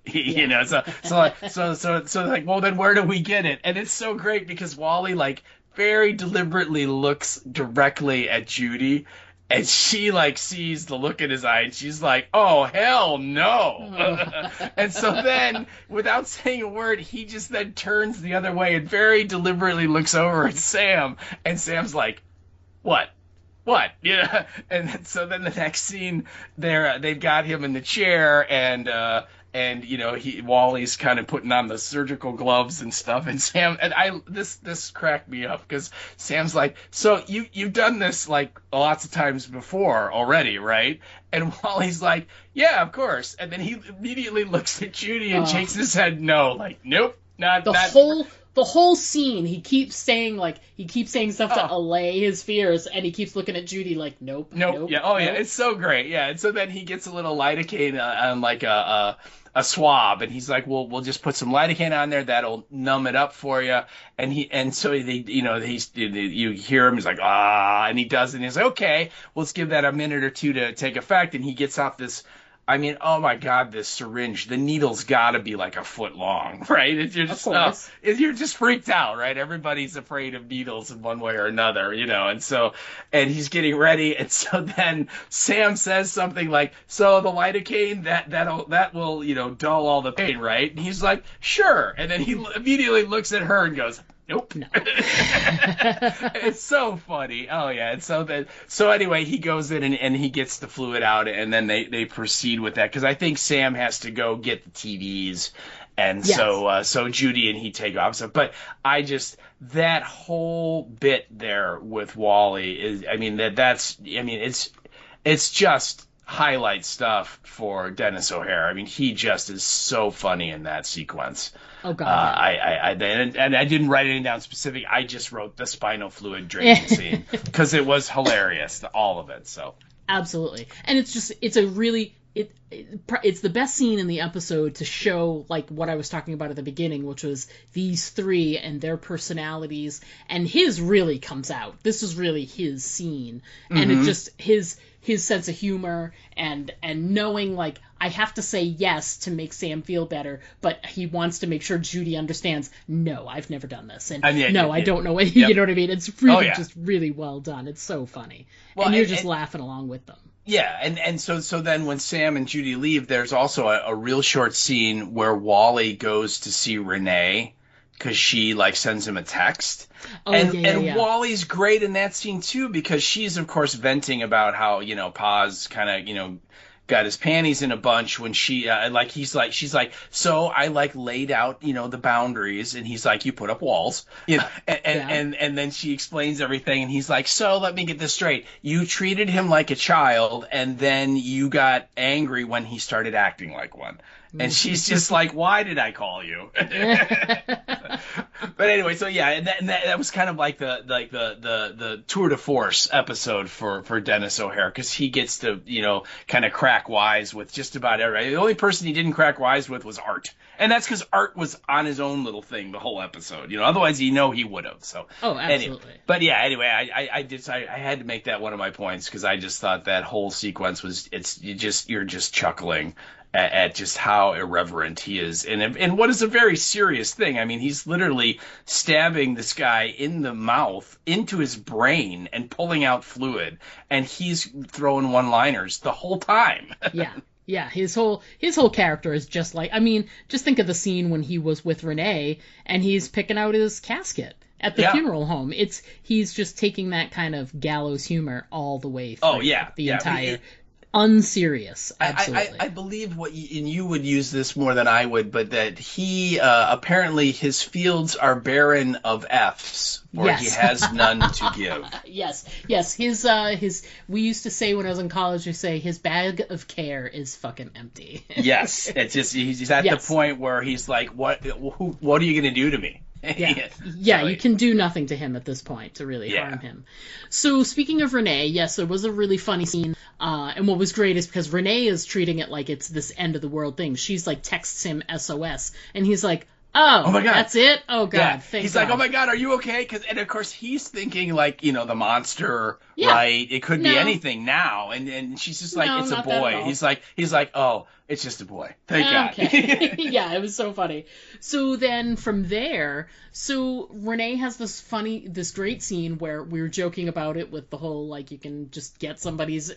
So like, well, then where do we get it? And it's so great because Wally like very deliberately looks directly at Judy. And she, like, sees the look in his eye, and she's like, oh, hell no. And so then, without saying a word, he just then turns the other way and very deliberately looks over at Sam. And Sam's like, what? Yeah. And so then the next scene, they've got him in the chair, and Wally's kind of putting on the surgical gloves and stuff, and Sam this cracked me up because Sam's like, so you've done this like lots of times before already, right? And Wally's like, yeah, of course. And then he immediately looks at Judy and shakes his head no, like, nope, not the whole scene, he keeps saying stuff to allay his fears, and he keeps looking at Judy like, nope. Yeah, it's so great. Yeah, and so then he gets a little lidocaine on like a swab, and he's like, well, we'll just put some lidocaine on there, that'll numb it up for you. And so you hear him, he's like, and he does, and he's like, okay, well, let's give that a minute or two to take effect. And he gets off this I mean, oh my God, this syringe, the needle's got to be like a foot long, right? You're just, Of course. you're just freaked out, right? Everybody's afraid of needles in one way or another, and he's getting ready. And so then Sam says something like, so the lidocaine, that will, dull all the pain, right? And he's like, sure. And then he immediately looks at her and goes, nope. No. It's so funny. Oh yeah. And so anyway, he goes in and he gets the fluid out, and then they proceed with that, because I think Sam has to go get the TVs, and Yes. so Judy and he take off. So, but that whole bit there with Wally is, it's just highlight stuff for Dennis O'Hare. I mean, he just is so funny in that sequence. Oh God. Yeah. I didn't write anything down specific. I just wrote the spinal fluid draining scene because it was hilarious, all of it. So Absolutely. And it's a really, it's the best scene in the episode to show like what I was talking about at the beginning, which was these three and their personalities, and his really comes out. This is really his scene, and it just his sense of humor and knowing like I have to say yes to make Sam feel better, but he wants to make sure Judy understands. No, I've never done this, and I don't know. You know what I mean? It's really just really well done. It's so funny, and you're just laughing along with them. Yeah, and so then when Sam and Judy leave, there's also a real short scene where Wally goes to see Renee because she like sends him a text. And Wally's great in that scene too, because she's of course venting about how, Pa's kind of, got his panties in a bunch when she's like, so I like laid out, the boundaries, and he's like, you put up walls, and then she explains everything, and he's like, so let me get this straight. You treated him like a child, and then you got angry when he started acting like one. And she's just like, why did I call you? But anyway, so yeah, and that was kind of like the tour de force episode for Dennis O'Hare, because he gets to, kind of crack wise with just about everybody. The only person he didn't crack wise with was Art. And that's because Art was on his own little thing the whole episode. Otherwise, he would have. So, absolutely. Anyway, I had to make that one of my points, because I just thought that whole sequence you're just chuckling at just how irreverent he is, and what is a very serious thing. I mean, he's literally stabbing this guy in the mouth into his brain and pulling out fluid, and he's throwing one-liners the whole time. Yeah, his whole character is just like, I mean, just think of the scene when he was with Renee and he's picking out his casket at the funeral home. He's just taking that kind of gallows humor all the way through the entire unserious. Absolutely. I believe and you would use this more than I would, but that he apparently his fields are barren of F's, for he has none to give. Yes. His we used to say when I was in college, we say his bag of care is fucking empty. Yes, it's just he's at the point where he's like, what are you going to do to me? You can do nothing to him at this point to really harm him. So speaking of Renee, yes, there was a really funny scene, and what was great is because Renee is treating it like it's this end of the world thing. She's like texts him SOS, and he's like, oh my God, that's it? Oh God, thank He's God. like, oh my God, are you okay? And of course he's thinking like, the monster, right? It could be anything now, and she's just like, it's a boy. He's like, oh, it's just a boy. Thank God. Okay. Yeah, it was so funny. So then from there, Renee has this great scene where we were joking about it with the whole, like, you can just get somebody's,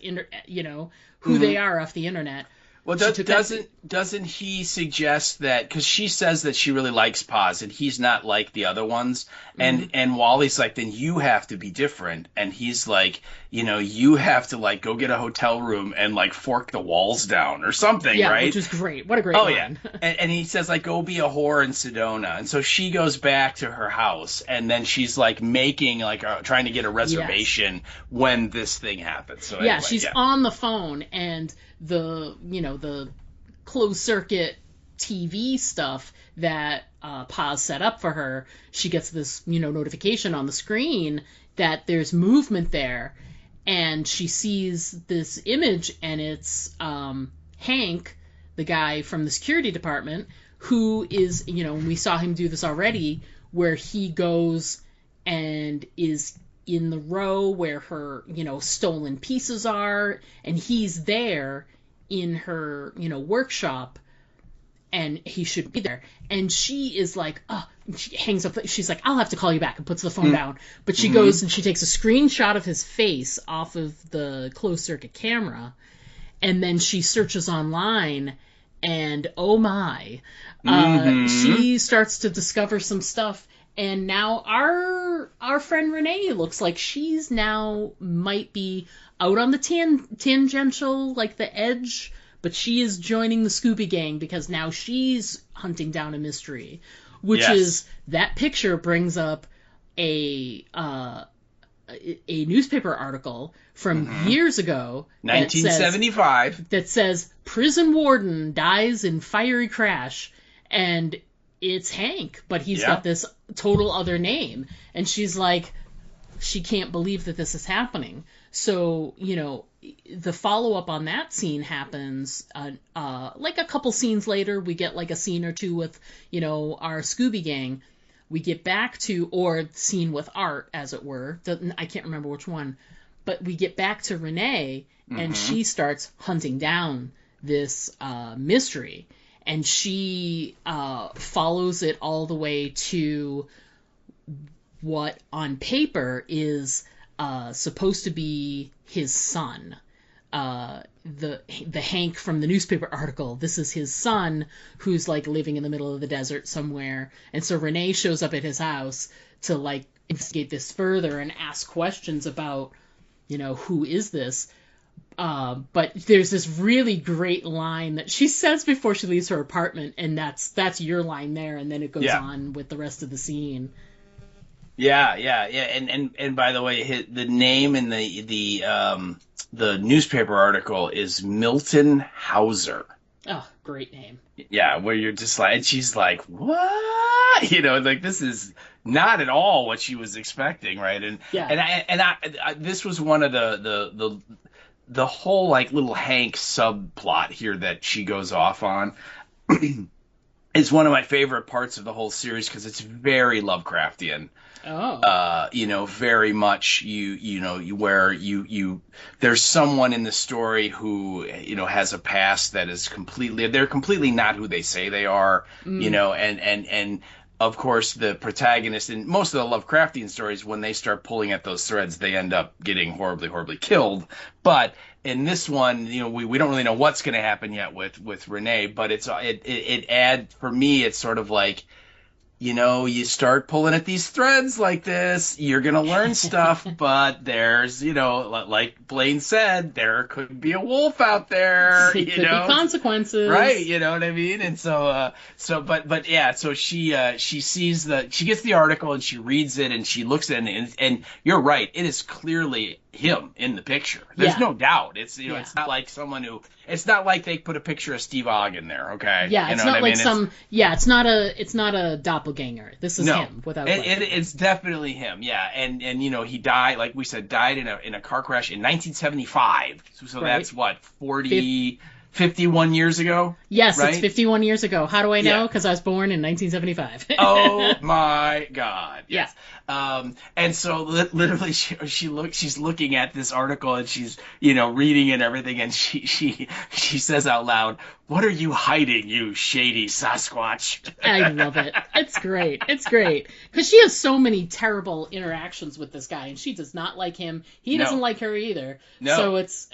who they are off the internet. Well, doesn't he suggest that, because she says that she really likes Paz and he's not like the other ones, and Wally's like, then you have to be different, and he's like, you have to like go get a hotel room and like fork the walls down or something, right? Which is great. What a great line. And he says like, go be a whore in Sedona, and so she goes back to her house, and then she's like making like trying to get a reservation when this thing happens. So anyway, she's on the phone, and the closed circuit TV stuff that Paz set up for her, she gets this, notification on the screen that there's movement there, and she sees this image, and it's Hank, the guy from the security department, who is, we saw him do this already, where he goes and is in the row where her, stolen pieces are, and he's there in her, workshop, and he should be there. And she is like, oh, she hangs up. She's like, I'll have to call you back, and puts the phone down. But she goes and she takes a screenshot of his face off of the closed circuit camera, and then she searches online, and oh my, she starts to discover some stuff. And now our friend Renee looks like she's now might be out on the tangential, like the edge, but she is joining the Scooby Gang because now she's hunting down a mystery, which is that picture brings up a newspaper article from years ago, 1975, that says prison warden dies in fiery crash, and it's Hank, but he's got this total other name. And she's like, she can't believe that this is happening. So, the follow-up on that scene happens, like a couple scenes later. We get like a scene or two with, our Scooby Gang. We get back to, or scene with Art, as it were. I can't remember which one. But we get back to Renee, and she starts hunting down this mystery. And she follows it all the way to what on paper is supposed to be his son. The Hank from the newspaper article. This is his son who's like living in the middle of the desert somewhere. And so Renee shows up at his house to like investigate this further and ask questions about, who is this? But there's this really great line that she says before she leaves her apartment, and that's your line there, and then it goes on with the rest of the scene. Yeah. And by the way, the name in the newspaper article is Milton Hauser. Oh, great name. Yeah, where you're just like, and she's like, what? Like this is not at all what she was expecting, right? And I this was one of the whole like little Hank subplot here that she goes off on is one of my favorite parts of the whole series because it's very Lovecraftian. Very much where there's someone in the story who has a past that is they're completely not who they say they are, and of course the protagonist in most of the Lovecraftian stories, when they start pulling at those threads, they end up getting horribly killed. But in this one, we don't really know what's going to happen yet with Renee, but it adds, for me, it's sort of like, you start pulling at these threads like this, you're going to learn stuff, but there's, like Blaine said, there could be a wolf out there, Could be consequences. Right, you know what I mean? And so she sees she gets the article and she reads it and she looks at it and you're right, it is clearly him in the picture. There's no doubt. It's it's not like it's not like they put a picture of Steve Ogg in there, okay? Yeah, it's not like it's not a doppelganger. This is him without it's definitely him. Yeah. And he died, like we said, in a car crash in 1975. So that's what, 51 years ago? Yes, right? It's 51 years ago. How do I know? Because I was born in 1975. Oh my God. Yes. And so literally she's looking at this article and she's, reading and everything. And she says out loud, "What are you hiding, you shady Sasquatch?" I love it. It's great. It's great. Because she has so many terrible interactions with this guy and she does not like him. He doesn't like her either. No. So it's,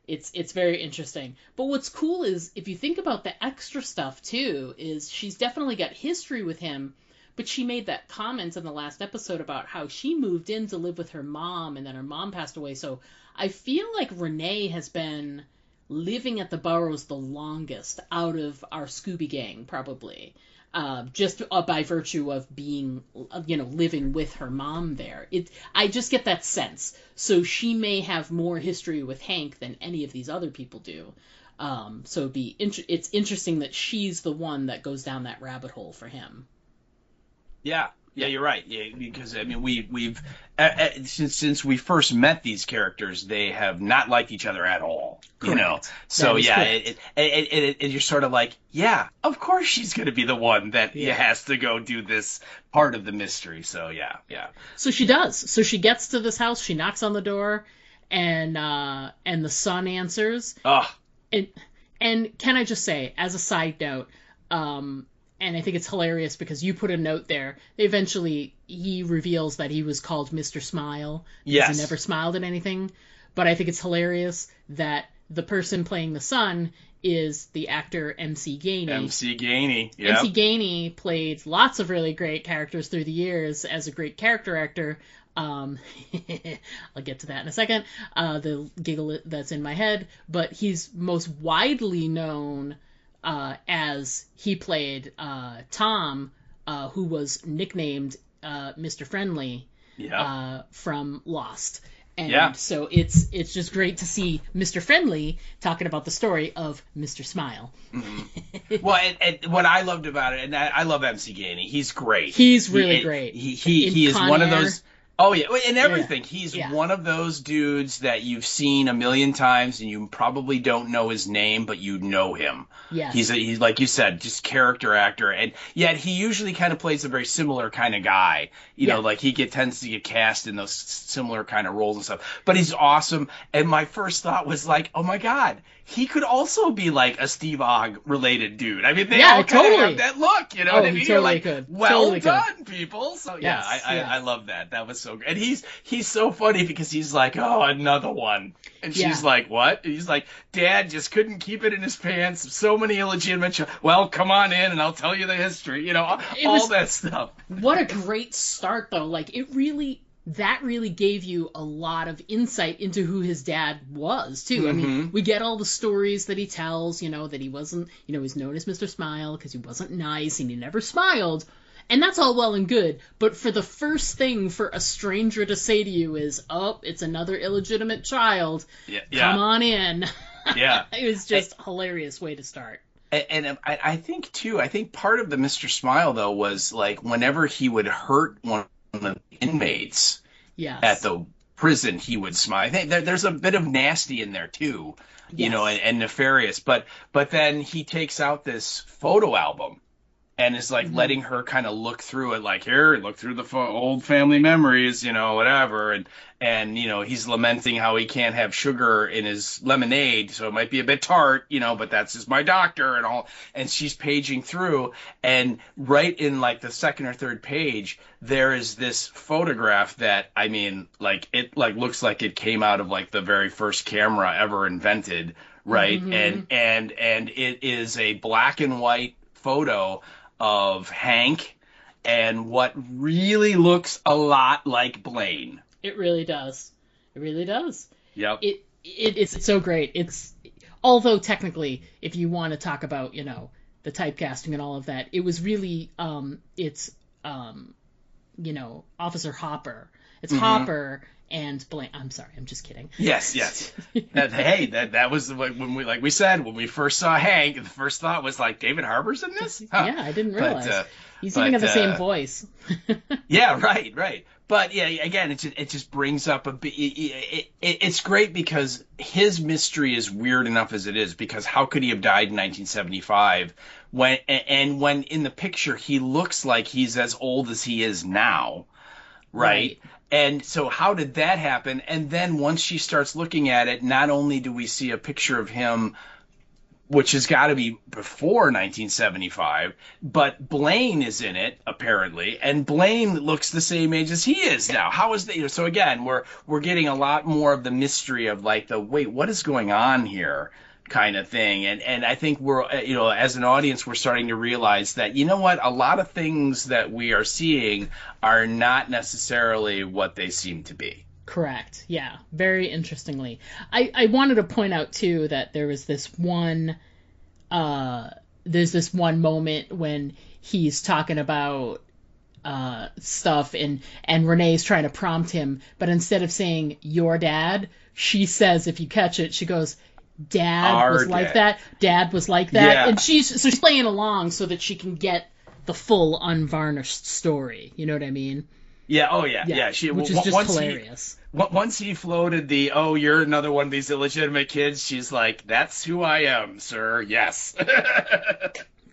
It's very interesting. But what's cool is, if you think about the extra stuff, too, is she's definitely got history with him, but she made that comment in the last episode about how she moved in to live with her mom, and then her mom passed away. So I feel like Renee has been living at the Boroughs the longest out of our Scooby Gang, probably. Just by virtue of being, living with her mom there. I just get that sense. So she may have more history with Hank than any of these other people do. So it's interesting that she's the one that goes down that rabbit hole for him. Yeah, you're right. Yeah, because we've since we first met these characters, they have not liked each other at all. Correct. So you're sort of like, yeah, of course she's going to be the one that has to go do this part of the mystery. So yeah. So she does. So she gets to this house. She knocks on the door, and the son answers. Oh. And and can I just say, as a side note, and I think it's hilarious because you put a note there. Eventually, he reveals that he was called Mr. Smile because Yes. he never smiled at anything. But I think it's hilarious that the person playing the son is the actor MC Gainey. MC Gainey. Yep. MC Gainey played lots of really great characters through the years as a great character actor. I'll get to that in a second. The giggle that's in my head, but he's most widely known as he played Tom, who was nicknamed Mr. Friendly from Lost. And so it's just great to see Mr. Friendly talking about the story of Mr. Smile. Mm-hmm. Well, and what I loved about it, and I love MC Gainey. He's great. He's really great. He is one of those. Oh yeah, in everything. Yeah. He's one of those dudes that you've seen a million times, and you probably don't know his name, but you know him. Yes. He's like you said, just character actor, and yet he usually kind of plays a very similar kind of guy. You know, like he tends to get cast in those similar kind of roles and stuff. But he's awesome. And my first thought was like, oh my god, he could also be like a Steve Ogg related dude. I mean, they all kind of have that look, you know what I mean? You're like, well done, people. So I love that. That was so good. And he's so funny because he's like, oh, another one. And she's like, what? And he's like, Dad just couldn't keep it in his pants. So many illegitimate well, come on in and I'll tell you the history. You know, all that stuff. What a great start, though. Like, that really gave you a lot of insight into who his dad was, too. Mm-hmm. I mean, we get all the stories that he tells, you know, that he wasn't, you know, he's known as Mr. Smile because he wasn't nice and he never smiled. And that's all well and good. But for the first thing for a stranger to say to you is, oh, it's another illegitimate child. Come on in. Yeah. It was just a hilarious way to start. And I think, too, part of the Mr. Smile, though, was, like, whenever he would hurt one of the inmates at the prison, he would smile. I think there's a bit of nasty in there, too, you know, and nefarious. But then he takes out this photo album and is, like, letting her kind of look through it, like, here, look through the old family memories, you know, whatever. And, you know, he's lamenting how he can't have sugar in his lemonade, so it might be a bit tart, you know, but that's just my doctor and all. And she's paging through, and right in, like, the second or third page, there is this photograph that, I mean, like, it, like, looks like it came out of, like, the very first camera ever invented, right? Mm-hmm. And it is a black and white photo of Hank and what really looks a lot like Blaine. It really does. It really does. Yep. It's so great. Although technically, if you want to talk about, you know, the typecasting and all of that, it was really you know, Officer Hopper. It's Hopper and Blaine. I'm sorry, I'm just kidding. Yes. That was when we said when we first saw Hank, the first thought was like, David Harbour's in this? Huh. Yeah, I didn't realize. He's even got the same voice. Yeah, right. But yeah, again, it just brings up it's great because his mystery is weird enough as it is, because how could he have died in 1975 when in the picture he looks like he's as old as he is now, right? And so how did that happen? And then once she starts looking at it, not only do we see a picture of him, which has got to be before 1975, but Blaine is in it, apparently, and Blaine looks the same age as he is now. How is that? So again, we're getting a lot more of the mystery of, like, wait, what is going on here kind of thing. And I think we're, you know, as an audience, we're starting to realize that, you know what, a lot of things that we are seeing are not necessarily what they seem to be. Correct. Yeah. Very interestingly. I wanted to point out, too, that there was this one moment when he's talking about stuff and Renee's trying to prompt him, but instead of saying your dad, she says, if you catch it, she goes, Dad was like that. Dad was like that. Yeah. And she's playing along so that she can get the full unvarnished story. You know what I mean? Yeah. Oh, yeah. Which is just hilarious. Once he floated the, oh, you're another one of these illegitimate kids, she's like, that's who I am, sir. Yes.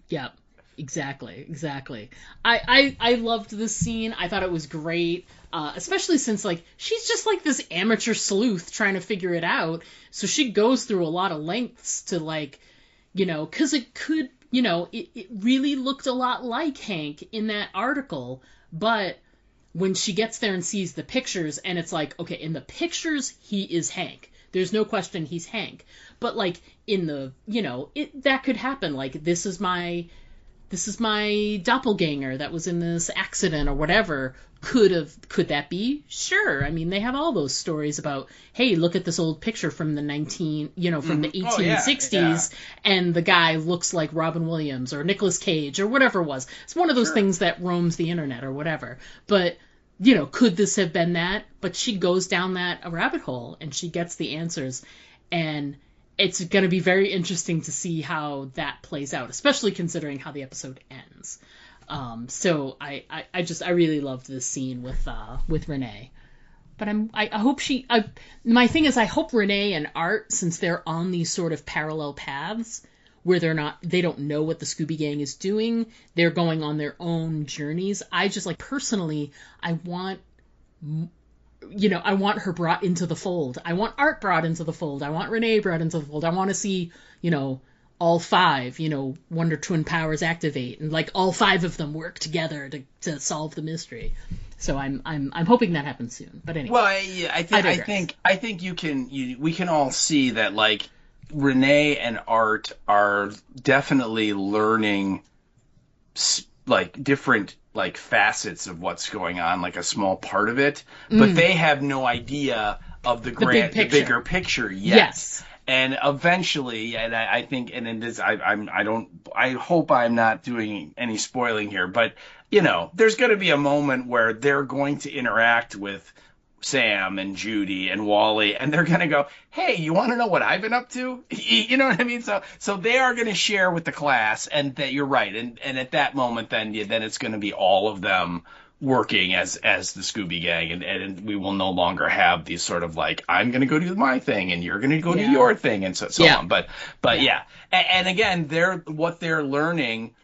Yep. Exactly. I loved this scene. I thought it was great, especially since like she's just like this amateur sleuth trying to figure it out. So she goes through a lot of lengths to like, because it could, it really looked a lot like Hank in that article, but when she gets there and sees the pictures, and it's like, okay, in the pictures he is Hank. There's no question he's Hank. But like in the, that could happen. Like this is my doppelganger that was in this accident or whatever. Could that be? Sure. I mean, they have all those stories about, hey, look at this old picture from the 1860s, and the guy looks like Robin Williams or Nicolas Cage or whatever it was. It's one of those things that roams the internet or whatever. But, could this have been that? But she goes down that rabbit hole and she gets the answers, and it's going to be very interesting to see how that plays out, especially considering how the episode ends. So I really loved this scene with Renee. But my thing is, I hope Renee and Art, since they're on these sort of parallel paths where they don't know what the Scooby Gang is doing, they're going on their own journeys. I just personally, I want her brought into the fold. I want Art brought into the fold. I want Renee brought into the fold. I want to see, all five, Wonder Twin powers activate, and like all five of them work together to solve the mystery. So I'm hoping that happens soon. But anyway. Well, I think we can all see that like Renee and Art are definitely learning like different like facets of what's going on, like a small part of it, but they have no idea of the bigger picture yet. Yes. And eventually, and I think, and in this, I hope I'm not doing any spoiling here, but there's going to be a moment where they're going to interact with Sam and Judy and Wally, and they're going to go, hey, you want to know what I've been up to? You know what I mean? So they are going to share with the class, and that you're right. And at that moment, then it's going to be all of them working as the Scooby Gang, and we will no longer have these sort of like, I'm going to go do my thing and you're going to go do your thing, and so on. But yeah. And again, they're learning,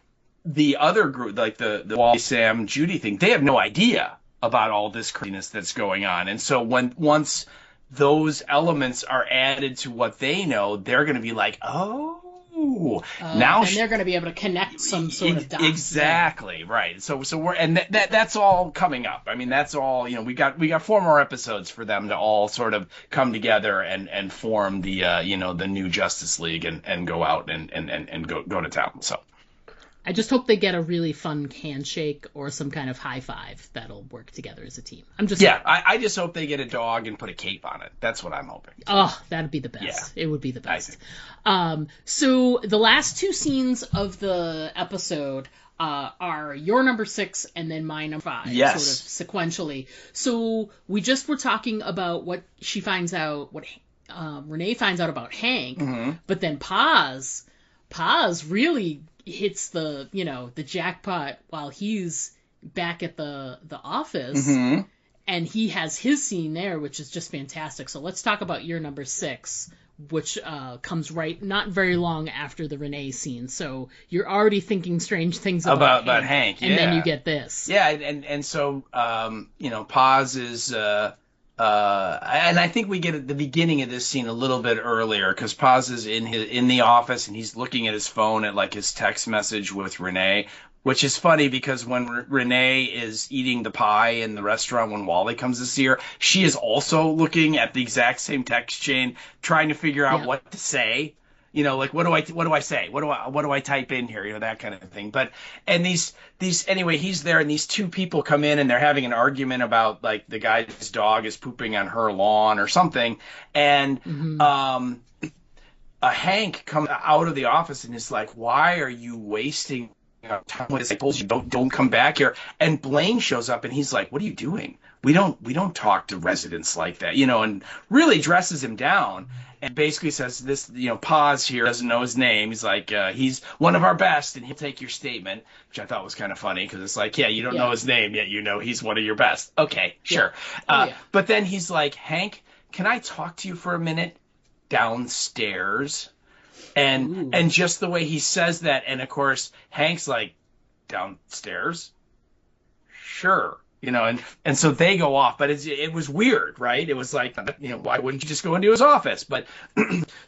the other group, like the Wally, Sam, Judy thing, they have no idea about all this craziness that's going on. And so once those elements are added to what they know, they're going to be like, now, and they're going to be able to connect some sort of dots. Exactly, right. So we're, and that's all coming up. I mean, that's all, we got 4 more episodes for them to all sort of come together and form the the new Justice League and go out and go to town. So I just hope they get a really fun handshake or some kind of high five that'll work together as a team. I just hope they get a dog and put a cape on it. That's what I'm hoping. Oh, that'd be the best. Yeah. It would be the best. So the last 2 scenes of the episode are your number 6 and then my number 5, yes, sort of sequentially. So we just were talking about what she finds out, what Renee finds out about Hank, but then Paz really hits the jackpot while he's back at the office, and he has his scene there, which is just fantastic. So let's talk about your number 6, which comes right not very long after the Renee scene. So you're already thinking strange things about Hank, and then you get this. Yeah, and so Paz is. And I think we get at the beginning of this scene a little bit earlier, because Paz is in the office and he's looking at his phone at like his text message with Renee, which is funny because when Renee is eating the pie in the restaurant when Wally comes to see her, she is also looking at the exact same text chain, trying to figure out what to say. Like what do I say? What do I type in here? That kind of thing. But and these anyway, he's there and these 2 people come in and they're having an argument about like the guy's dog is pooping on her lawn or something, and Hank comes out of the office and is like, "Why are you wasting time with this? I told you don't come back here." And Blaine shows up and he's like, "What are you doing? We don't talk to residents like that," and really dresses him down. And basically says this, Paz here doesn't know his name. He's like, he's one of our best, and he'll take your statement, which I thought was kind of funny because it's like, you don't know his name yet, he's one of your best. Okay, sure. But then he's like, Hank, can I talk to you for a minute downstairs? And just the way he says that, and of course Hank's like, downstairs? Sure. And so they go off, but it was weird, right? It was like, why wouldn't you just go into his office? But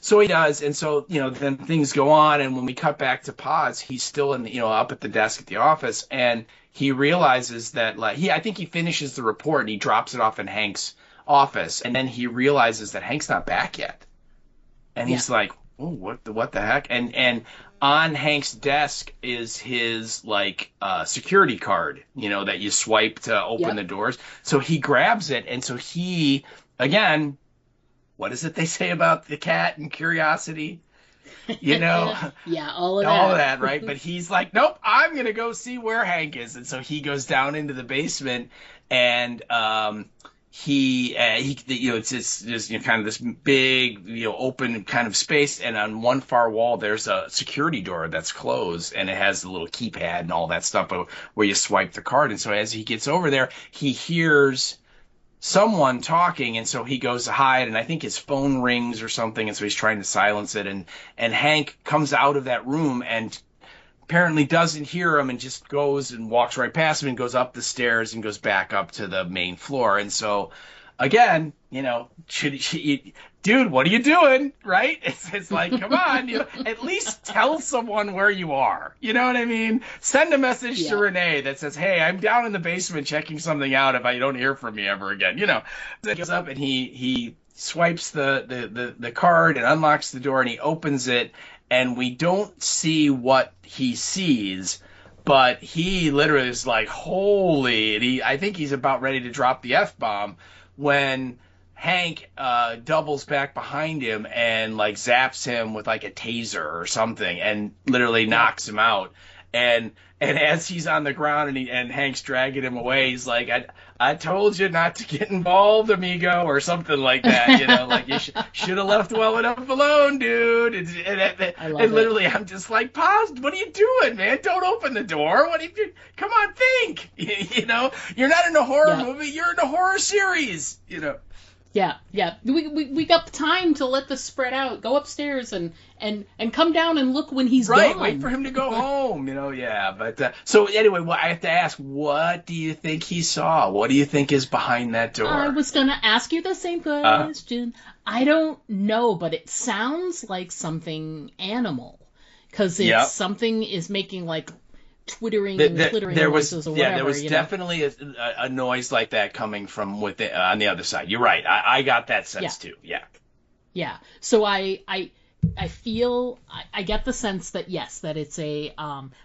so he does. And so, then things go on. And when we cut back to Paz, he's still up at the desk at the office. And he realizes that I think he finishes the report and he drops it off in Hank's office. And then he realizes that Hank's not back yet. And he's like, oh, what the heck? And on Hank's desk is his security card, that you swipe to open the doors. So he grabs it, and so he, again, what is it they say about the cat and curiosity? Yeah, all of that, right? But he's like, nope, I'm gonna go see where Hank is, and so he goes down into the basement, and it's just kind of this big, open kind of space, and on one far wall there's a security door that's closed, and it has a little keypad and all that stuff where you swipe the card. And so as he gets over there, he hears someone talking, and so he goes to hide, and I think his phone rings or something, and so he's trying to silence it, and Hank comes out of that room and apparently doesn't hear him and just goes and walks right past him and goes up the stairs and goes back up to the main floor. And so, again, dude, what are you doing? Right? It's like, come on, at least tell someone where you are. You know what I mean? Send a message to Renee that says, hey, I'm down in the basement checking something out if I don't hear from you ever again. So he goes up and he swipes the card and unlocks the door and he opens it. And we don't see what he sees, but he literally is like, holy, and I think he's about ready to drop the F-bomb when Hank doubles back behind him and zaps him with a taser or something and literally knocks him out. And as he's on the ground and Hank's dragging him away, he's like, I told you not to get involved, amigo, or something like that. You should have left well enough alone, dude. And literally, I'm just like, pause. What are you doing, man? Don't open the door. What are you doing? Come on, think. You're not in a horror movie. You're in a horror series. Yeah. We got time to let this spread out. Go upstairs and come down and look when he's right. gone. Wait for him to go home. Yeah. But so anyway, I have to ask, what do you think he saw? What do you think is behind that door? I was gonna ask you the same question. I don't know, but it sounds like something animal because something is making twittering and clittering noises or whatever. There was definitely a noise like that coming from on the other side. You're right. I got that sense too. Yeah. Yeah. So I feel I get the sense that yes, that it's a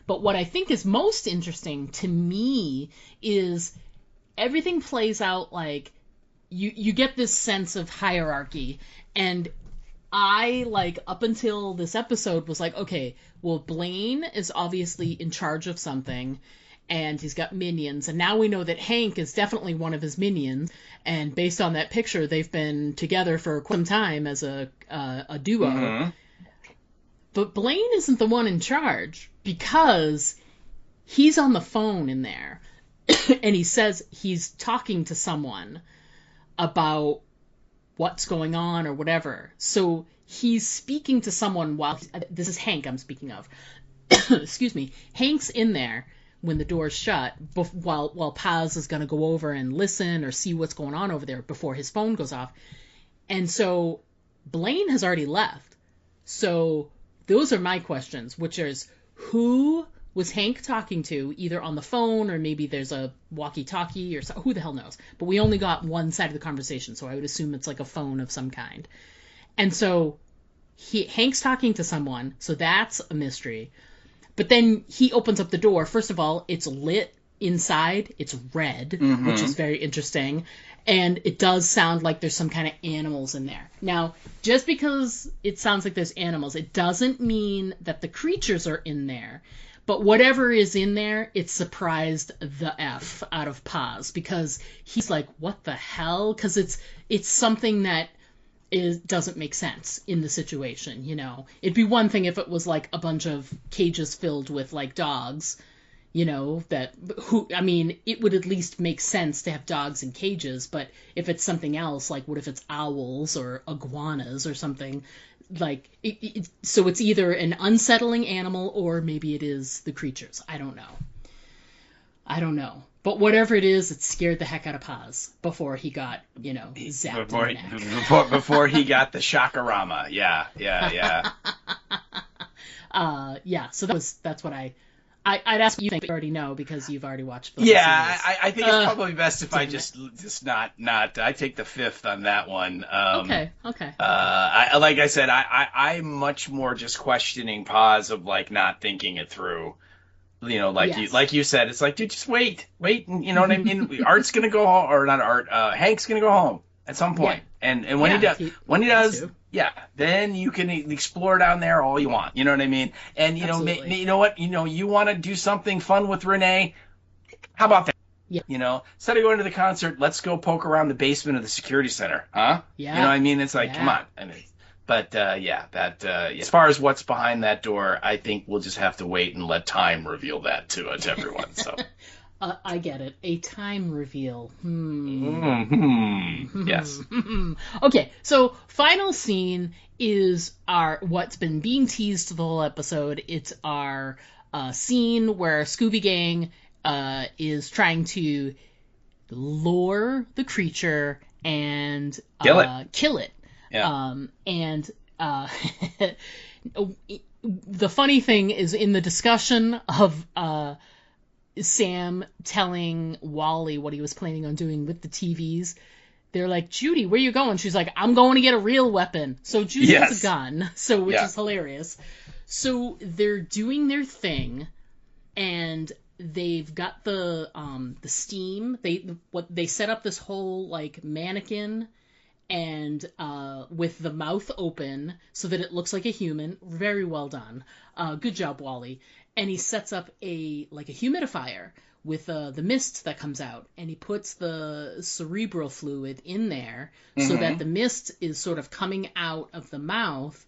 but what I think is most interesting to me is everything plays out you get this sense of hierarchy, and I up until this episode was okay, well, Blaine is obviously in charge of something and he's got minions, and now we know that Hank is definitely one of his minions, and based on that picture they've been together for quite some time as a duo. Mm-hmm. But Blaine isn't the one in charge because he's on the phone in there and he says he's talking to someone about what's going on or whatever. So he's speaking to someone while this is Hank I'm speaking of. Excuse me. Hank's in there when the door's shut while Paz is going to go over and listen or see what's going on over there before his phone goes off. And so Blaine has already left. So those are my questions, which is who was Hank talking to, either on the phone or maybe there's a walkie-talkie or who the hell knows. But we only got one side of the conversation, so I would assume it's a phone of some kind. And so Hank's talking to someone, so that's a mystery. But then he opens up the door. First of all, it's lit inside. It's red, mm-hmm. which is very interesting. And it does sound like there's some kind of animals in there. Now, just because it sounds like there's animals, it doesn't mean that the creatures are in there. But whatever is in there, it surprised the F out of Paz, because he's like, what the hell? Because it's something that doesn't make sense in the situation, It'd be one thing if it was a bunch of cages filled with dogs, it would at least make sense to have dogs in cages. But if it's something else, what if it's owls or iguanas or something? So it's either an unsettling animal or maybe it is the creatures. I don't know. I don't know. But whatever it is, it scared the heck out of Paz before he got, zapped in the neck. Before he got the Shakarama. Yeah. So that's what I'd ask you, but you already know because you've already watched the series. I think it's probably best if I just not I take the fifth on that one. Okay. Like I said, I'm much more just questioning Paz of like not thinking it through. Like you said, it's like, dude, just wait, and you know what I mean? Art's gonna go home, or not Art, Hank's gonna go home at some point. Yeah. And when he does, then you can explore down there all you want. You know what I mean? And you know what? You want to do something fun with Renee? How about that? Yeah. Instead of going to the concert, let's go poke around the basement of the security center, huh? Yeah. You know what I mean? It's like, come on. But as far as what's behind that door, I think we'll just have to wait and let time reveal that to everyone. So I get it. A time reveal. Yes. Okay, so final scene is what's been being teased the whole episode. It's our scene where Scooby Gang is trying to lure the creature and kill it. Yeah. The funny thing is in the discussion of Sam telling Wally what he was planning on doing with the TVs, they're like, Judy, where you going? She's like, I'm going to get a real weapon. So Judy has a gun, which is hilarious. So they're doing their thing, and they've got the steam. They set up this whole like mannequin, and with the mouth open so that it looks like a human. Very well done. Good job, Wally. And he sets up a humidifier with the mist that comes out, and he puts the cerebral fluid in there so that the mist is sort of coming out of the mouth,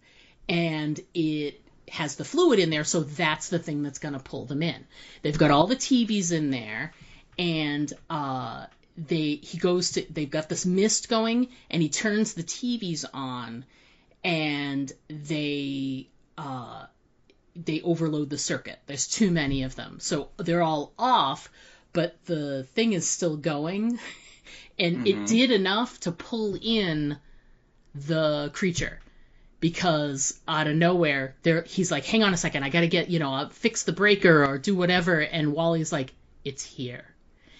and it has the fluid in there, so that's the thing that's going to pull them in. They've got all the TVs in there, and they've got this mist going, and he turns the TVs on, and they overload the circuit. There's too many of them. So they're all off, but the thing is still going, and it did enough to pull in the creature. Because out of nowhere, he's like, hang on a second, I gotta get, fix the breaker or do whatever, and Wally's like, it's here.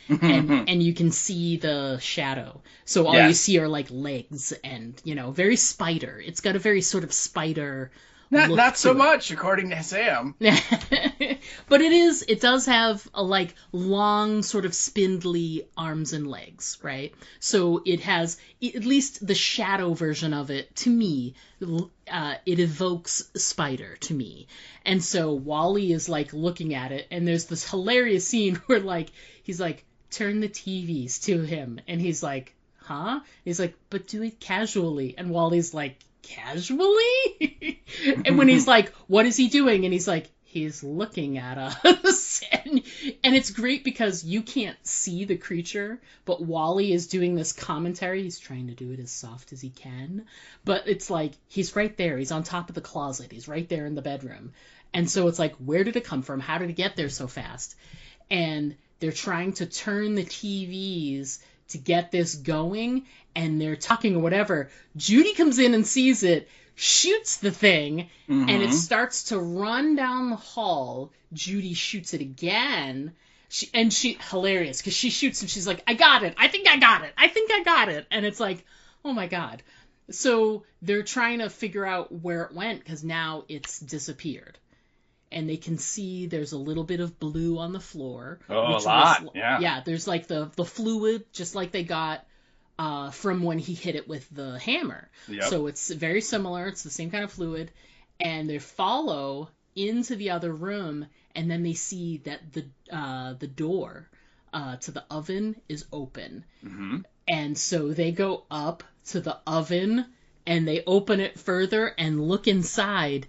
And you can see the shadow. So all you see are like legs and, very spider. It's got a very sort of spider Not so much, according to Sam. But it does have a like long sort of spindly arms and legs, right? So it has, at least the shadow version of it, to me, it evokes spider to me. And so Wally is like looking at it, and there's this hilarious scene where like, he's like, turn the TVs to him. And he's like, huh? He's like, but do it casually. And Wally's like, casually? And when he's like, what is he doing? And he's like, he's looking at us. And it's great because you can't see the creature, but Wally is doing this commentary. He's trying to do it as soft as he can. But it's like, he's right there. He's on top of the closet. He's right there in the bedroom. And so it's like, where did it come from? How did it get there so fast? And they're trying to turn the TVs to get this going, and they're talking or whatever. Judy comes in and sees it, shoots the thing, and it starts to run down the hall. Judy shoots it again, she hilarious, because she shoots and she's like, I got it, I think I got it, and it's like, oh my god. So they're trying to figure out where it went, because now it's disappeared. And they can see there's a little bit of blue on the floor. Oh, a lot, yeah. Yeah, there's like the fluid, just like they got from when he hit it with the hammer. Yep. So it's very similar. It's the same kind of fluid. And they follow into the other room, and then they see that the door to the oven is open. And so they go up to the oven, and they open it further and look inside.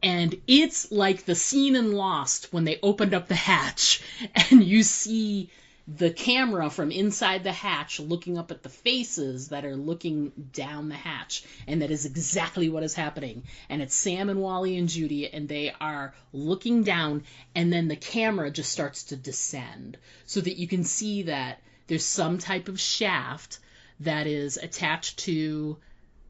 And it's like the scene in Lost when they opened up the hatch and you see the camera from inside the hatch looking up at the faces that are looking down the hatch. And that is exactly what is happening. And it's Sam and Wally and Judy, and they are looking down, and then the camera just starts to descend so that you can see that there's some type of shaft that is attached to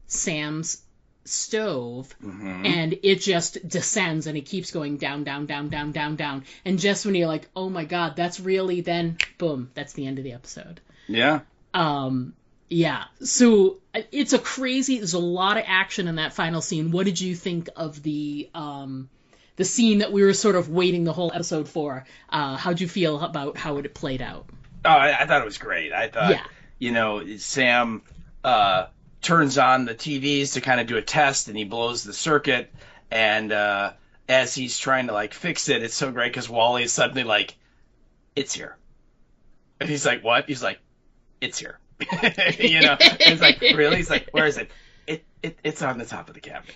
Sam's stove, and it just descends, and it keeps going down, down, down, down, down, down. And just when you're like, oh my god, that's really, then boom, that's the end of the episode. Yeah. Yeah. So it's there's a lot of action in that final scene. What did you think of the scene that we were sort of waiting the whole episode for? How'd you feel about how it played out? Oh, I thought it was great. I thought, Sam turns on the TVs to kind of do a test, and he blows the circuit, and as he's trying to like fix it, it's so great because Wally is suddenly like, it's here, and he's like, what? He's like, it's here. And it's like, really? He's like, where is it? It's on the top of the cabinet,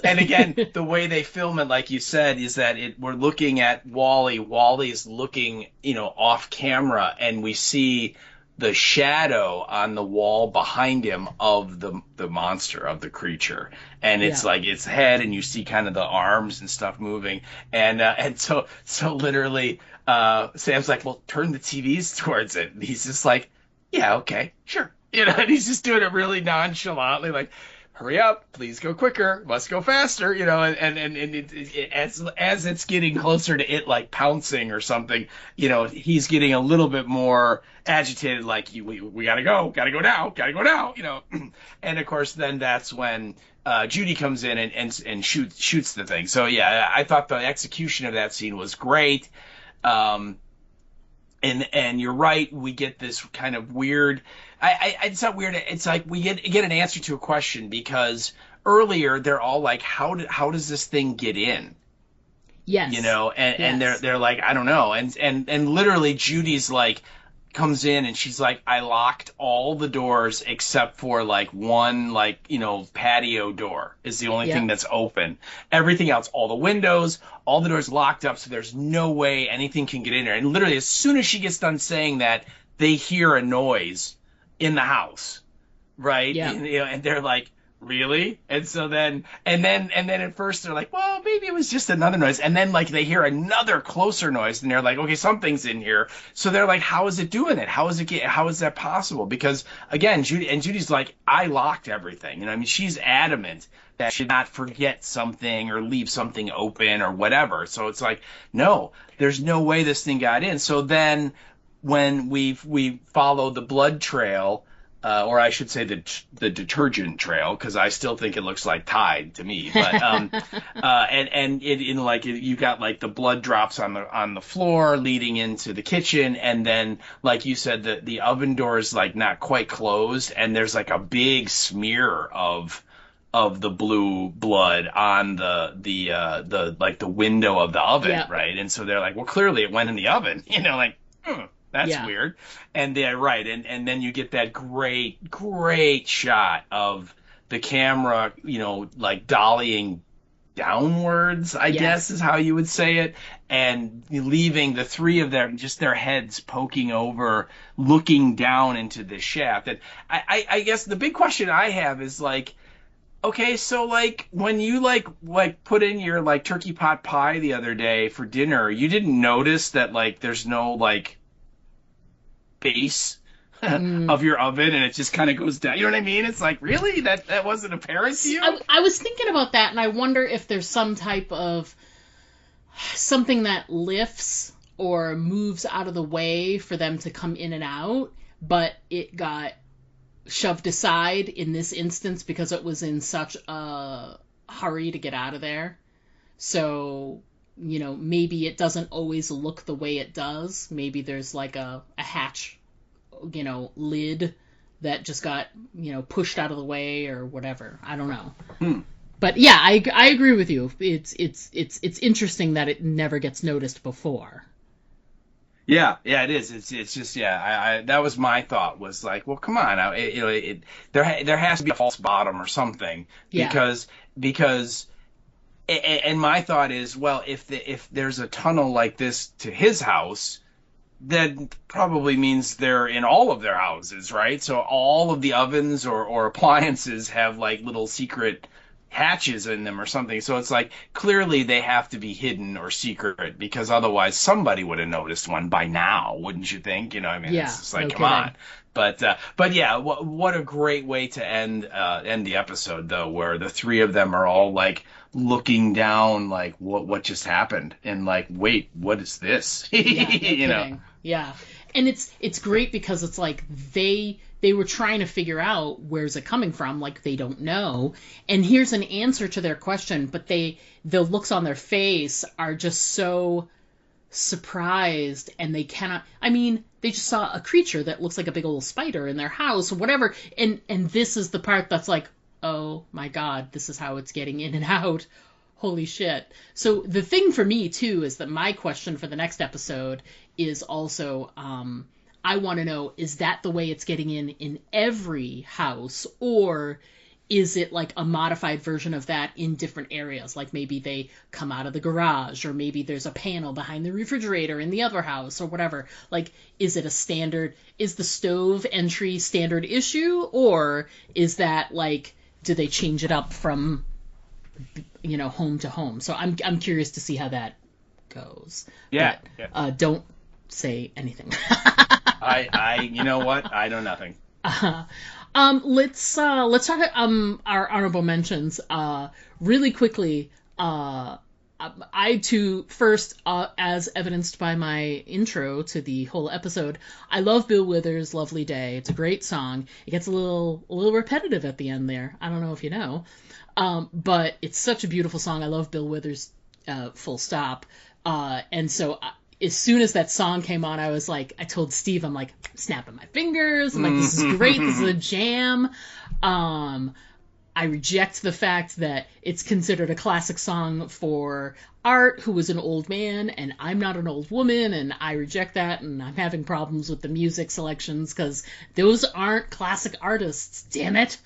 and again, the way they film it, like you said, is that we're looking at Wally. Wally's looking, off camera, and we see the shadow on the wall behind him of the monster, of the creature, and it's like its head, and you see kind of the arms and stuff moving, and so literally, Sam's like, well, turn the TVs towards it, and he's just like, yeah, okay, sure, and he's just doing it really nonchalantly, like, hurry up, please go quicker, must go faster, and as it's getting closer to it like pouncing or something, he's getting a little bit more agitated, like, we gotta go now, and of course then that's when Judy comes in and shoots the thing. So yeah, I thought the execution of that scene was great. And you're right, we get this kind of weird. It's not weird. It's like we get an answer to a question, because earlier they're all like, how does this thing get in? Yes. And they're like, I don't know. And literally Judy's like, comes in and she's like, I locked all the doors except for like one, like, patio door is the only thing that's open. Everything else, all the windows, all the doors locked up, so there's no way anything can get in there. And literally as soon as she gets done saying that, they hear a noise in the house, right? Yeah. And they're like, really? And so then at first they're like, well, maybe it was just another noise. And then like they hear another closer noise, and they're like, okay, something's in here. So they're like, how is it doing it? How is that possible? Because again, Judy's like, I locked everything. She's adamant that she should not forget something or leave something open or whatever. So it's like, no, there's no way this thing got in. So then when we follow the blood trail, or I should say the detergent trail, because I still think it looks like Tide to me. But you got like the blood drops on the floor leading into the kitchen, and then like you said, the oven door is like not quite closed, and there's like a big smear of the blue blood on the like the window of the oven, right? And so they're like, well, clearly it went in the oven, That's weird. And they're right. And then you get that great shot of the camera, like dollying downwards, I guess is how you would say it. And leaving the three of them, just their heads poking over, looking down into the shaft. And I guess the big question I have is like, okay, so like when you like put in your like turkey pot pie the other day for dinner, you didn't notice that like there's no like base of your oven, and it just kind of goes down. You know what I mean? It's like, really? That wasn't apparent to you? I was thinking about that, and I wonder if there's some type of something that lifts or moves out of the way for them to come in and out, but it got shoved aside in this instance because it was in such a hurry to get out of there. So, maybe it doesn't always look the way it does. Maybe there's like a hatch, lid that just got, pushed out of the way or whatever. I don't know. But yeah, I agree with you. It's interesting that it never gets noticed before. Yeah, it is. It's just, I that was my thought, was like, well, come on, there has to be a false bottom or something, because and my thought is, well, if there's a tunnel like this to his house, that probably means they're in all of their houses, right? So all of the ovens or appliances have like little secret hatches in them or something. So it's like clearly they have to be hidden or secret because otherwise somebody would have noticed one by now, wouldn't you think? You know, I mean, Yeah, it's just like, no come kidding. on. But yeah, what a great way to end the episode though, where the three of them are all like looking down, like what just happened, and like, wait, what is this? Yeah, no You know? kidding. Yeah. And it's great because it's like they were trying to figure out where's it coming from, like they don't know. And here's an answer to their question, but the looks on their face are just so surprised, and they cannot, I mean, they just saw a creature that looks like a big old spider in their house or whatever, and this is the part that's like, oh my god, this is how it's getting in and out. Holy shit. So the thing for me too is that my question for the next episode is also, I want to know, is that the way it's getting in every house, or is it like a modified version of that in different areas? Like maybe they come out of the garage, or maybe there's a panel behind the refrigerator in the other house, or whatever. Like, is it a standard, is the stove entry standard issue, or is that like, do they change it up from, home to home? So I'm curious to see how that goes. Yeah. But, Yeah. don't say anything. You know what? I know nothing. Let's talk our honorable mentions really quickly. I too, first, as evidenced by my intro to the whole episode, I love Bill Withers' "Lovely Day." It's a great song. It gets a little repetitive at the end there. I don't know if you know, but it's such a beautiful song. I love Bill Withers, full stop. And so as soon as that song came on, I was like, I told Steve, I'm like, snapping my fingers. I'm like, this is great. This is a jam. I reject the fact that it's considered a classic song for Art, who was an old man, and I'm not an old woman, and I reject that, and I'm having problems with the music selections because those aren't classic artists, damn it.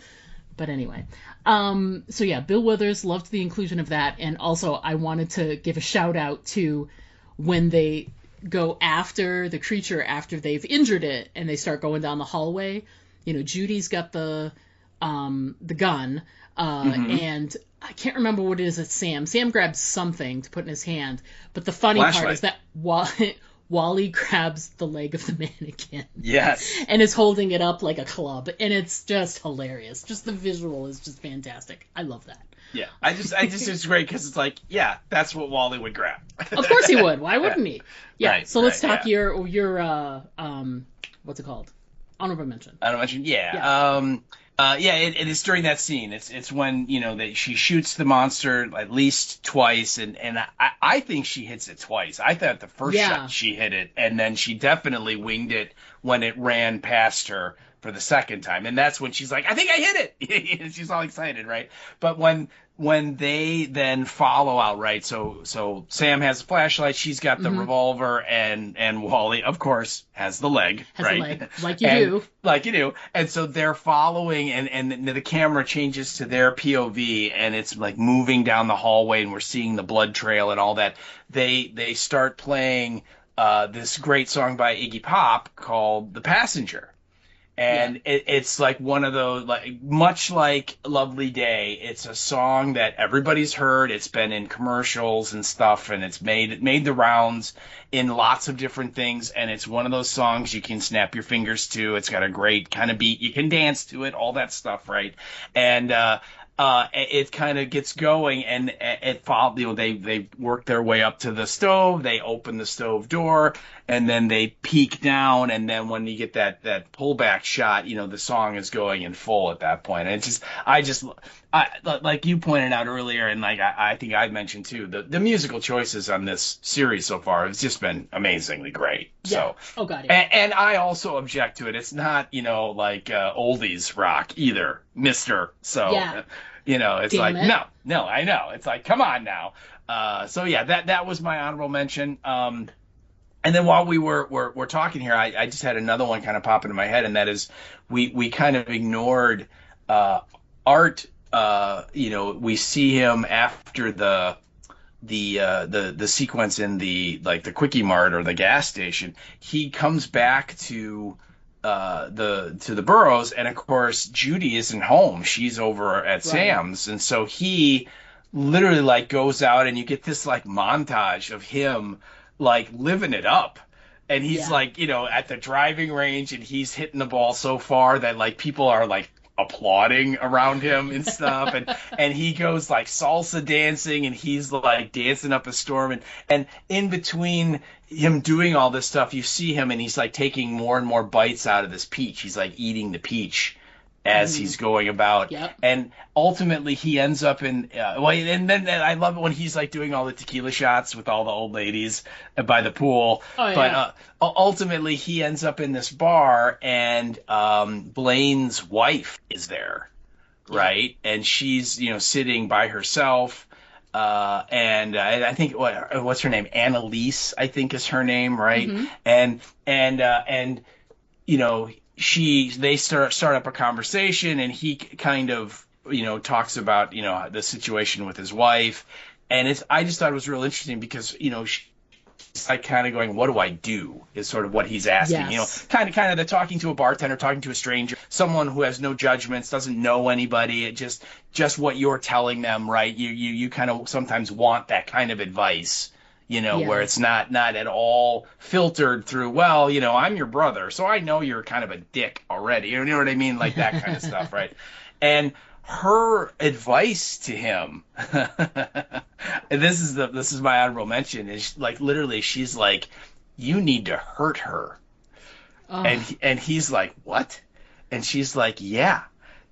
But anyway, so yeah, Bill Withers, loved the inclusion of that, and also I wanted to give a shout out to when they go after the creature after they've injured it, and they start going down the hallway. Judy's got the gun, and I can't remember what it is that Sam grabs something to put in his hand, but the funny part is that Wally grabs the leg of the mannequin. Yes. And is holding it up like a club, and it's just hilarious. Just the visual is just fantastic. I love that. Yeah, I just it's great because it's like, yeah, that's what Wally would grab. Of course he would. Why wouldn't he? Yeah. Right, so let's talk yeah. your what's it called? Honorable mention. Honorable mention. Yeah. It is during that scene. It's when that she shoots the monster at least twice, and I think she hits it twice. I thought the first shot she hit it, and then she definitely winged it when it ran past her for the second time, and that's when she's like, I think I hit it. She's all excited, right? But when they then follow out, right? So Sam has a flashlight, she's got the revolver, and Wally, of course, has the leg, right? Like you do. And so they're following, and the camera changes to their POV, and it's like moving down the hallway, and we're seeing the blood trail and all that. They start playing this great song by Iggy Pop called "The Passenger." And it's like one of those, like much like "Lovely Day," it's a song that everybody's heard. It's been in commercials and stuff, and it's made the rounds in lots of different things. And it's one of those songs you can snap your fingers to. It's got a great kind of beat. You can dance to it, all that stuff, right? And it kind of gets going, and it follows. They work their way up to the stove. They open the stove door, and then they peek down. And then when you get that pullback shot, the song is going in full at that point. And I like you pointed out earlier, and like I think I mentioned too, the musical choices on this series so far has just been amazingly great. Yeah. So, oh god, yeah. and I also object to it. It's not like oldies rock either, Mister. So. Yeah. It's Damn like, it. no, I know. It's like, come on now. So yeah, that was my honorable mention. And then while we're talking here, I just had another one kind of pop into my head, and that is we kind of ignored Art. We see him after the sequence in the Quickie Mart or the gas station, he comes back to the Boroughs, and of course Judy isn't home. She's over at Sam's, and so he literally like goes out, and you get this like montage of him like living it up. And he's like, you know, at the driving range, and he's hitting the ball so far that like people are like applauding around him and stuff. And he goes like salsa dancing, and he's like dancing up a storm. And in between him doing all this stuff, you see him, and he's like taking more and more bites out of this peach. He's like eating the peach as he's going about. Yep. And ultimately he ends up in and then I love it when he's like doing all the tequila shots with all the old ladies by the pool. But ultimately he ends up in this bar, and Blaine's wife is there, right? And she's, you know, sitting by herself, and I think what's her name, Annalise, I think is her name, right? And you know, they start up a conversation, and he kind of, you know, talks about, you know, the situation with his wife. And I just thought it was real interesting because, you know, she's like kind of going, what do I do, is sort of what he's asking. You know, kind of the talking to a bartender, talking to a stranger, someone who has no judgments, doesn't know anybody. It just what you're telling them, right? You kind of sometimes want that kind of advice, you know, where it's not at all filtered through, well, you know, I'm your brother, so I know you're kind of a dick already. You know what I mean? Like that kind of stuff, right? And her advice to him, and this is my honorable mention, is like literally she's like, you need to hurt her. And he's like, what? And she's like, yeah.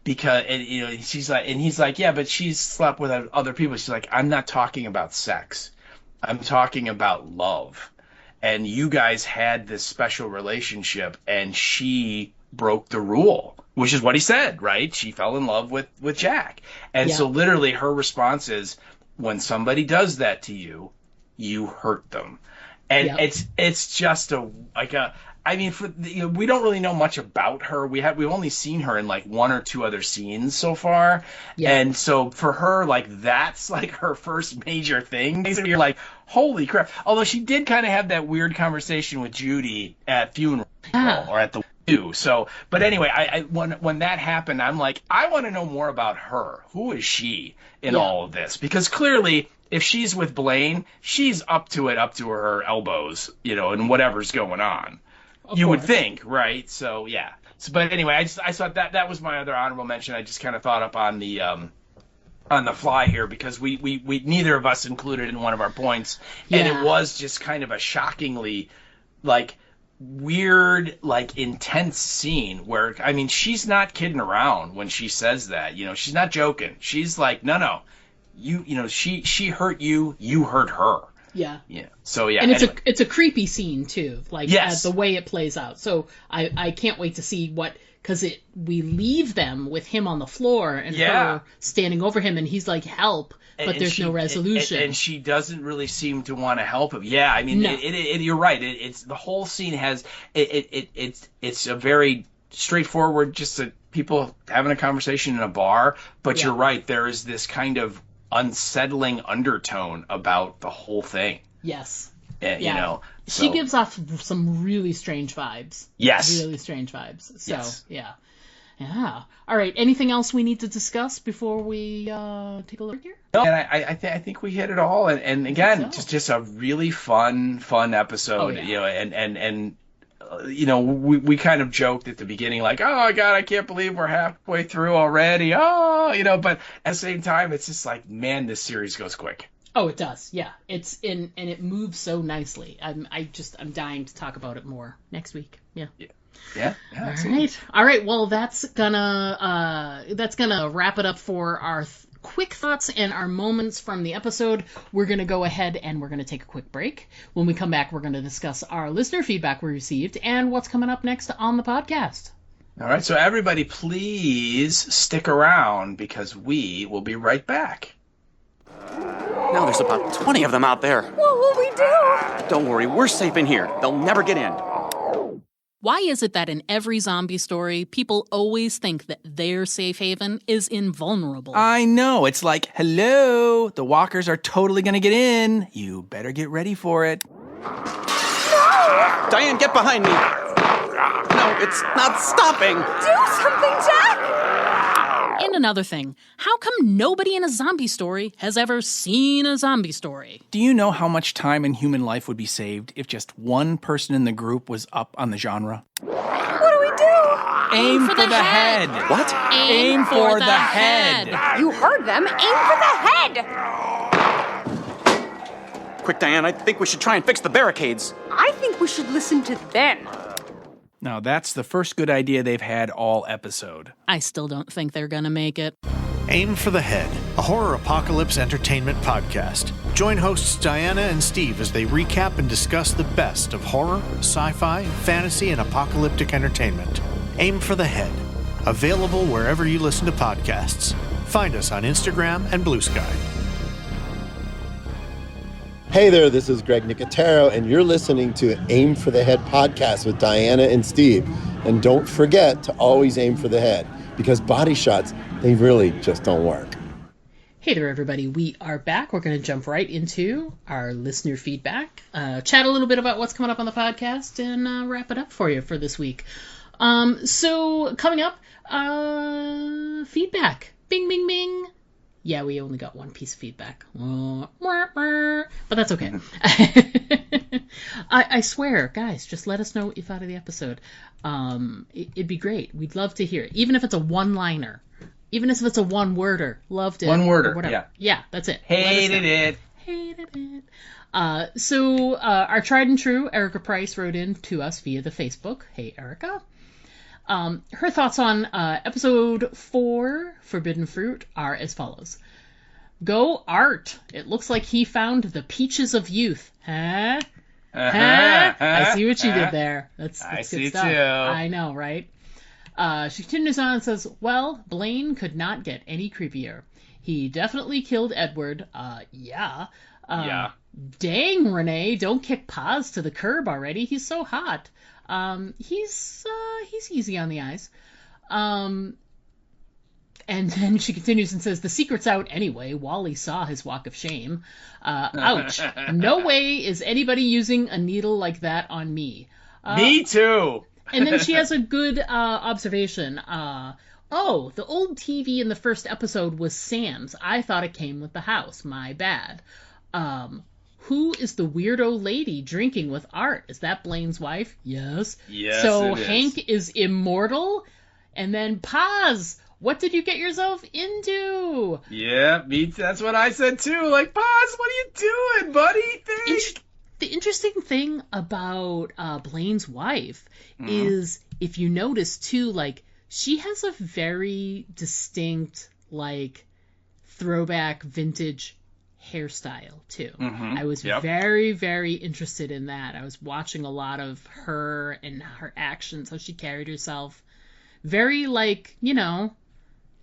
Because, and, you know, she's like, and he's like, yeah, but she's slept with other people. She's like, I'm not talking about sex. I'm talking about love. And you guys had this special relationship, and she broke the rule, which is what he said, right? She fell in love with Jack. And so literally her response is, when somebody does that to you, you hurt them. And it's just I mean, we don't really know much about her. We've only seen her in like one or two other scenes so far, and so for her, like that's like her first major thing. You're like, holy crap! Although she did kind of have that weird conversation with Judy at funeral or at the do. So, but anyway, when that happened, I'm like, I want to know more about her. Who is she in all of this? Because clearly, if she's with Blaine, she's up to her elbows, you know, and whatever's going on. You would think, right? So yeah. So, but anyway, I thought that was my other honorable mention. I just kind of thought up on the fly here because we neither of us included it in one of our points, and it was just kind of a shockingly like weird, like intense scene where, I mean, she's not kidding around when she says that. You know, she's not joking. She's like, no, you know, she hurt you, you hurt her. Yeah. So yeah, and it's a creepy scene too, like the way it plays out. So I can't wait to see because we leave them with him on the floor and her standing over him, and he's like, help, but there's no resolution. And she doesn't really seem to want to help him. Yeah, I mean, you're right. It's the whole scene has it's a very straightforward, just people having a conversation in a bar. But you're right. There is this kind of unsettling undertone about the whole thing. Yes. You know, she gives off some really strange vibes. Yes. Really strange vibes. So, yeah. All right. Anything else we need to discuss before we take a look here? No, and I think we hit it all. And again, just a really fun episode. You know, and you know, we kind of joked at the beginning, like, oh God, I can't believe we're halfway through already. Oh, you know, but at the same time, it's just like, man, this series goes quick. Oh, it does. Yeah, and it moves so nicely. I'm dying to talk about it more next week. Yeah. All right. Well, that's gonna wrap it up for our quick thoughts and our moments from the episode. We're going to go ahead and we're going to take a quick break. When we come back, we're going to discuss our listener feedback we received and what's coming up next on the podcast. All right, so everybody please stick around because we will be right back. Now there's about 20 of them out there. What will we do? Don't worry, we're safe in here. They'll never get in. Why is it that in every zombie story, people always think that their safe haven is invulnerable? I know. It's like, hello, the walkers are totally going to get in. You better get ready for it. No! Diane, get behind me. No, it's not stopping. Do something, Jack! And another thing, how come nobody in a zombie story has ever seen a zombie story? Do you know how much time in human life would be saved if just one person in the group was up on the genre? What do we do? Aim for the head. What? Aim for the head. You heard them. Aim for the head! Quick, Diane, I think we should try and fix the barricades. I think we should listen to them. Now, that's the first good idea they've had all episode. I still don't think they're gonna make it. Aim for the Head, a horror apocalypse entertainment podcast. Join hosts Diana and Steve as they recap and discuss the best of horror, sci-fi, fantasy, and apocalyptic entertainment. Aim for the Head, available wherever you listen to podcasts. Find us on Instagram and Blue Sky. Hey there, this is Greg Nicotero, and you're listening to Aim for the Head podcast with Diana and Steve. And don't forget to always aim for the head, because body shots, they really just don't work. Hey there, everybody. We are back. We're going to jump right into our listener feedback, chat a little bit about what's coming up on the podcast, and wrap it up for you for this week. So coming up, feedback. Bing, bing, bing. Yeah, we only got one piece of feedback. But that's okay. I swear, guys, just let us know what you thought of the episode. It'd be great. We'd love to hear it. Even if it's a one-liner. Even if it's a one-worder. Loved it. One-worder, whatever. yeah. Yeah, that's it. Hated it. Hated it. So our tried and true Erica Price wrote in to us via the Facebook. Hey, Erica. Her thoughts on episode 4, Forbidden Fruit, are as follows. Go Art. It looks like he found the peaches of youth. Huh? I see what you did there. That's I good see stuff. too. I know, right? She continues on and says, well, Blaine could not get any creepier. He definitely killed Edward. Yeah. Yeah. Dang, Renee, don't kick Paz to the curb already. He's so hot. He's easy on the eyes. And then she continues and says, the secret's out anyway. Wally saw his walk of shame. Ouch. No way is anybody using a needle like that on me. Me too. And then she has a good observation. Oh, the old TV in the first episode was Sam's. I thought it came with the house. My bad. Who is the weirdo lady drinking with Art? Is that Blaine's wife? Yes. Yes, So it is. Hank is immortal? And then Paz, what did you get yourself into? Yeah, that's what I said too. Like, Paz, what are you doing, buddy? The interesting thing about Blaine's wife is, if you notice too, like, she has a very distinct, like, throwback vintage hairstyle too. I was very, very interested in that. I was watching a lot of her and her actions, how she carried herself. Very, like, 60s,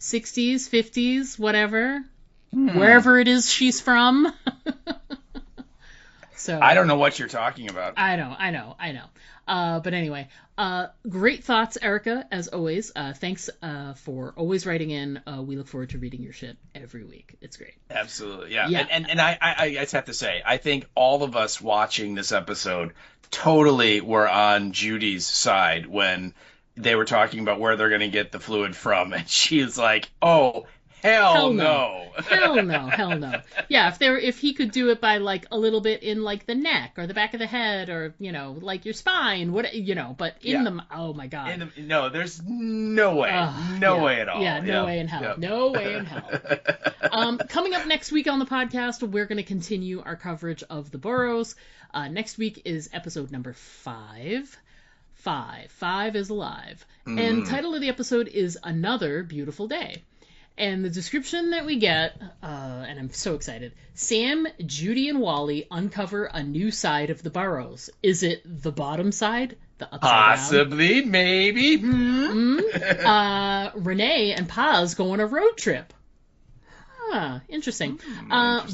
50s, whatever. Wherever it is she's from. So I don't know what you're talking about. I know. But anyway, great thoughts, Erica, as always. Thanks for always writing in. We look forward to reading your shit every week. It's great. Absolutely, yeah. Yeah. And I just have to say, I think all of us watching this episode totally were on Judy's side when they were talking about where they're going to get the fluid from. And she was like, oh, hell no. Hell no. Yeah, if he could do it by, like, a little bit in, like, the neck or the back of the head or, like your spine, but in the, oh my God. No, there's no way. No way at all. Yeah, no way in hell. Yep. No way in hell. Coming up next week on the podcast, we're going to continue our coverage of the Boroughs. Next week is episode number 5. 5 is alive. And title of the episode is Another Beautiful Day. And the description that we get, and I'm so excited, Sam, Judy, and Wally uncover a new side of the Boroughs. Is it the bottom side? The upside Possibly, down? maybe. Renee and Paz go on a road trip. Interesting.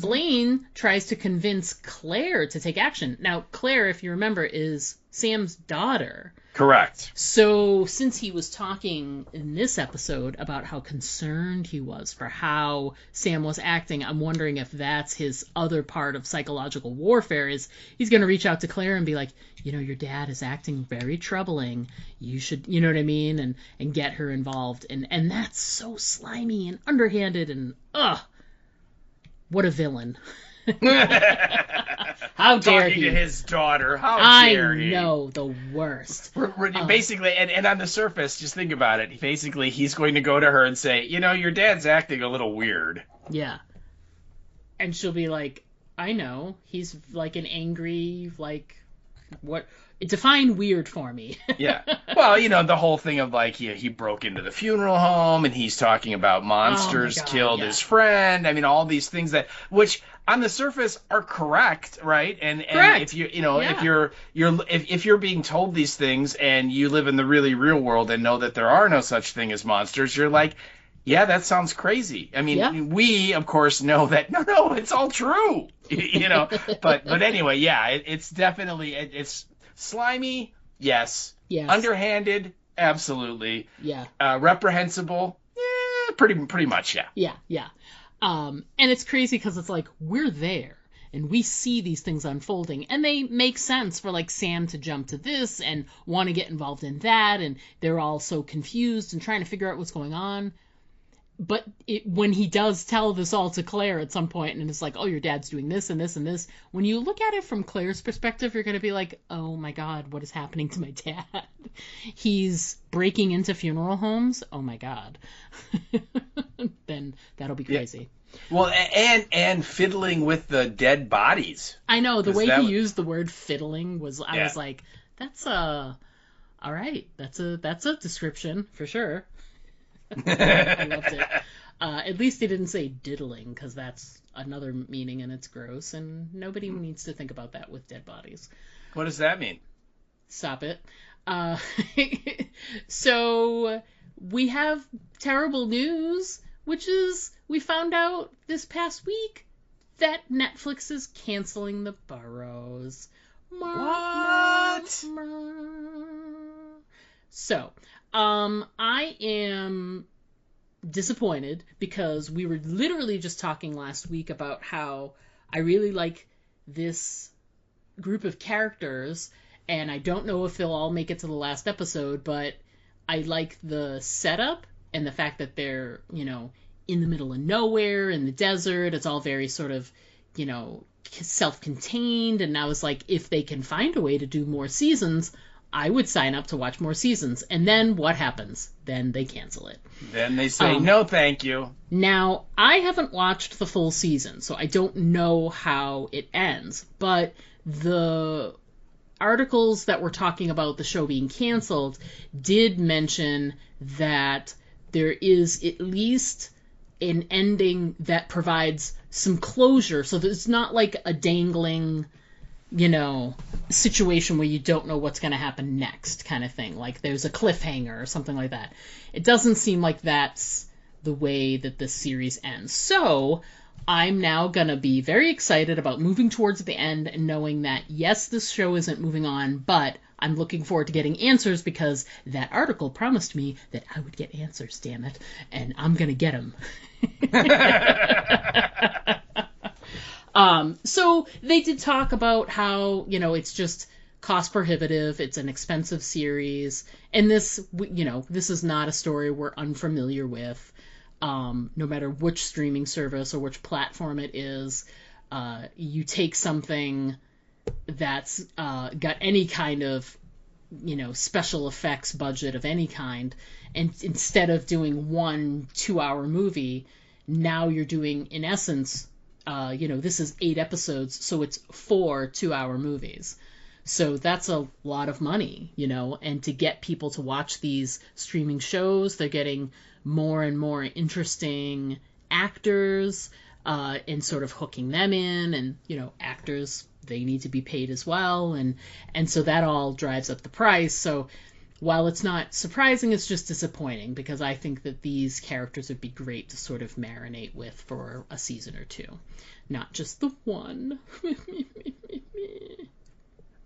Blaine tries to convince Claire to take action. Now, Claire, if you remember, is Sam's daughter. Correct. So since he was talking in this episode about how concerned he was for how Sam was acting, I'm wondering if that's his other part of psychological warfare, is he's going to reach out to Claire and be like, your dad is acting very troubling. You should, you know what I mean? And get her involved. And that's so slimy and underhanded and, what a villain. How dare Talking he? to his daughter. How dare he? I know, the worst. Basically, and on the surface, just think about it. Basically, he's going to go to her and say, your dad's acting a little weird. Yeah. And she'll be like, I know. He's like an angry, like, what? Define weird for me. Yeah. Well, the whole thing of like he broke into the funeral home and he's talking about monsters killed his friend. I mean, all these things which on the surface are correct, right? And correct. If if you're being told these things and you live in the really real world and know that there are no such thing as monsters, you're like, yeah, that sounds crazy. I mean, we of course know that no, it's all true. But anyway, yeah, it's definitely it's slimy, yes. Yes. Underhanded, absolutely. Yeah. Reprehensible, pretty much, yeah. Yeah, yeah. And it's crazy because it's like, we're there, and we see these things unfolding, and they make sense for, like, Sam to jump to this and want to get involved in that, and they're all so confused and trying to figure out what's going on. But when he does tell this all to Claire at some point, and it's like, oh, your dad's doing this and this and this, when you look at it from Claire's perspective, you're going to be like, oh my God, what is happening to my dad? He's breaking into funeral homes? Oh my God. Then that'll be crazy. Yeah. Well, and fiddling with the dead bodies. I know, the way he used the word fiddling was, I was like, that's all right, that's a description for sure. I loved it. At least he didn't say diddling, because that's another meaning and it's gross, and nobody needs to think about that with dead bodies. What does that mean? Stop it. So we have terrible news, which is we found out this past week that Netflix is canceling the Boroughs. What? So, I am disappointed because we were literally just talking last week about how I really like this group of characters, and I don't know if they'll all make it to the last episode, but I like the setup and the fact that they're, in the middle of nowhere, in the desert. It's all very sort of, self-contained, and I was like, if they can find a way to do more seasons, I would sign up to watch more seasons. And then what happens? Then they cancel it. Then they say, no, thank you. Now, I haven't watched the full season, so I don't know how it ends. But the articles that were talking about the show being canceled did mention that there is at least an ending that provides some closure. So that it's not like a dangling, situation where you don't know what's going to happen next kind of thing. Like there's a cliffhanger or something like that. It doesn't seem like that's the way that this series ends. So I'm now going to be very excited about moving towards the end and knowing that, yes, this show isn't moving on, but I'm looking forward to getting answers because that article promised me that I would get answers, damn it. And I'm going to get them. So they did talk about how, it's just cost prohibitive. It's an expensive series. And this, this is not a story we're unfamiliar with. No matter which streaming service or which platform it is, you take something that's got any kind of, special effects budget of any kind, and instead of doing 1 2-hour movie, now you're doing, in essence, this is 8 episodes, so it's 4 2-hour movies. So that's a lot of money, and to get people to watch these streaming shows, they're getting more and more interesting actors, and sort of hooking them in, and, actors, they need to be paid as well, and so that all drives up the price. So while it's not surprising, it's just disappointing, because I think that these characters would be great to sort of marinate with for a season or 2, not just the one.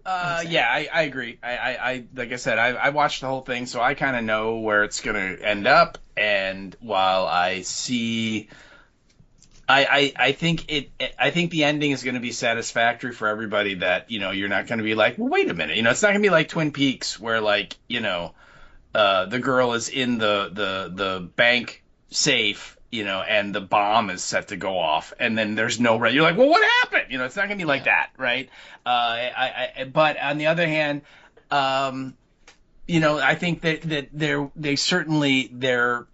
Yeah, I agree. I like I said, I watched the whole thing, so I kind of know where it's going to end up. And while I see, I think I think the ending is going to be satisfactory for everybody. That you're not going to be like, well, wait a minute, it's not going to be like Twin Peaks, where like the girl is in the bank safe. And the bomb is set to go off, and then there's no you're like, well, what happened? It's not gonna be like that, right? But on the other hand, I think that they certainly the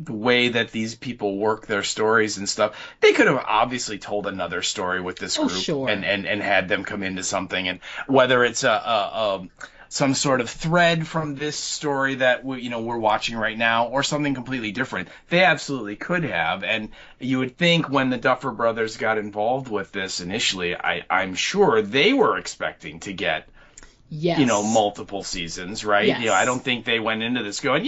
way that these people work their stories and stuff, they could have obviously told another story with this group, sure. and had them come into something, and whether it's some sort of thread from this story that we're watching right now, or something completely different. They absolutely could have, and you would think when the Duffer Brothers got involved with this initially, I'm sure they were expecting to get multiple seasons, right? Yes. I don't think they went into this going,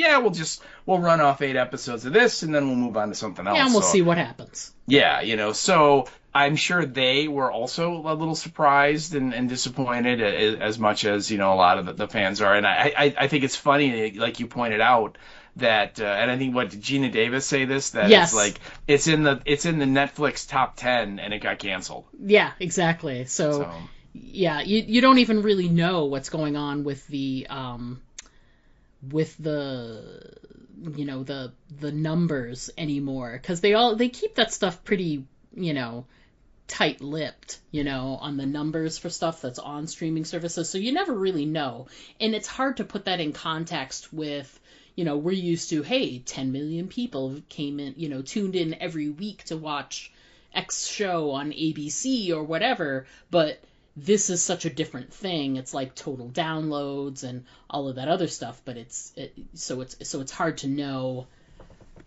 we'll run off 8 episodes of this and then we'll move on to something else. Yeah, and we'll see what happens. Yeah, so I'm sure they were also a little surprised and disappointed as much as, a lot of the fans are. And I think it's funny, like you pointed out, that and I think did Gina Davis say this? That yes. It's like it's in the Netflix top 10 and it got canceled. Yeah, exactly. So yeah, you don't even really know what's going on with the the numbers anymore, because they keep that stuff pretty tight-lipped, on the numbers for stuff that's on streaming services, so you never really know. And it's hard to put that in context with, we're used to, hey, 10 million people came in, tuned in every week to watch X show on ABC or whatever, but this is such a different thing. It's like total downloads and all of that other stuff, but it's hard to know,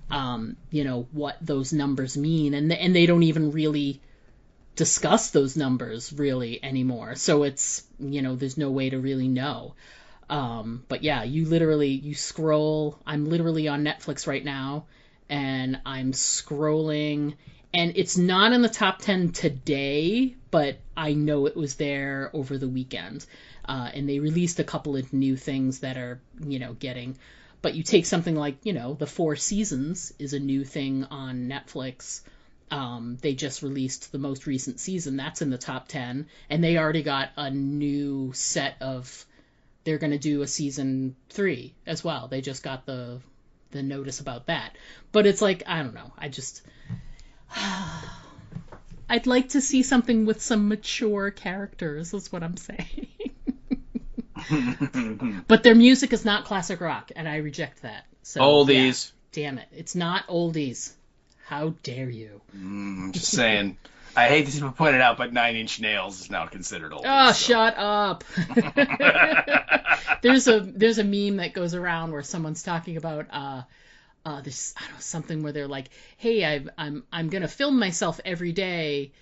what those numbers mean, and they don't even really discuss those numbers really anymore. So it's, there's no way to really know. But yeah, you scroll. I'm literally on Netflix right now, and I'm scrolling, and it's not in the top 10 today, but I know it was there over the weekend. And they released a couple of new things that are, getting, but you take something like, The Four Seasons is a new thing on Netflix. They just released the most recent season. That's in the top 10, and they already got a new set of, they're going to do a season 3 as well. They just got the notice about that. But it's like, I don't know. I'd like to see something with some mature characters, is what I'm saying. But their music is not classic rock, and I reject that. So, oldies. Yeah, damn it. It's not oldies. How dare you? I'm just saying. I hate to point it out, but 9 Inch Nails is now considered oldies. Oh, so. Shut up. There's a meme that goes around where someone's talking about this, I don't know, something where they're like, hey, I'm gonna film myself every day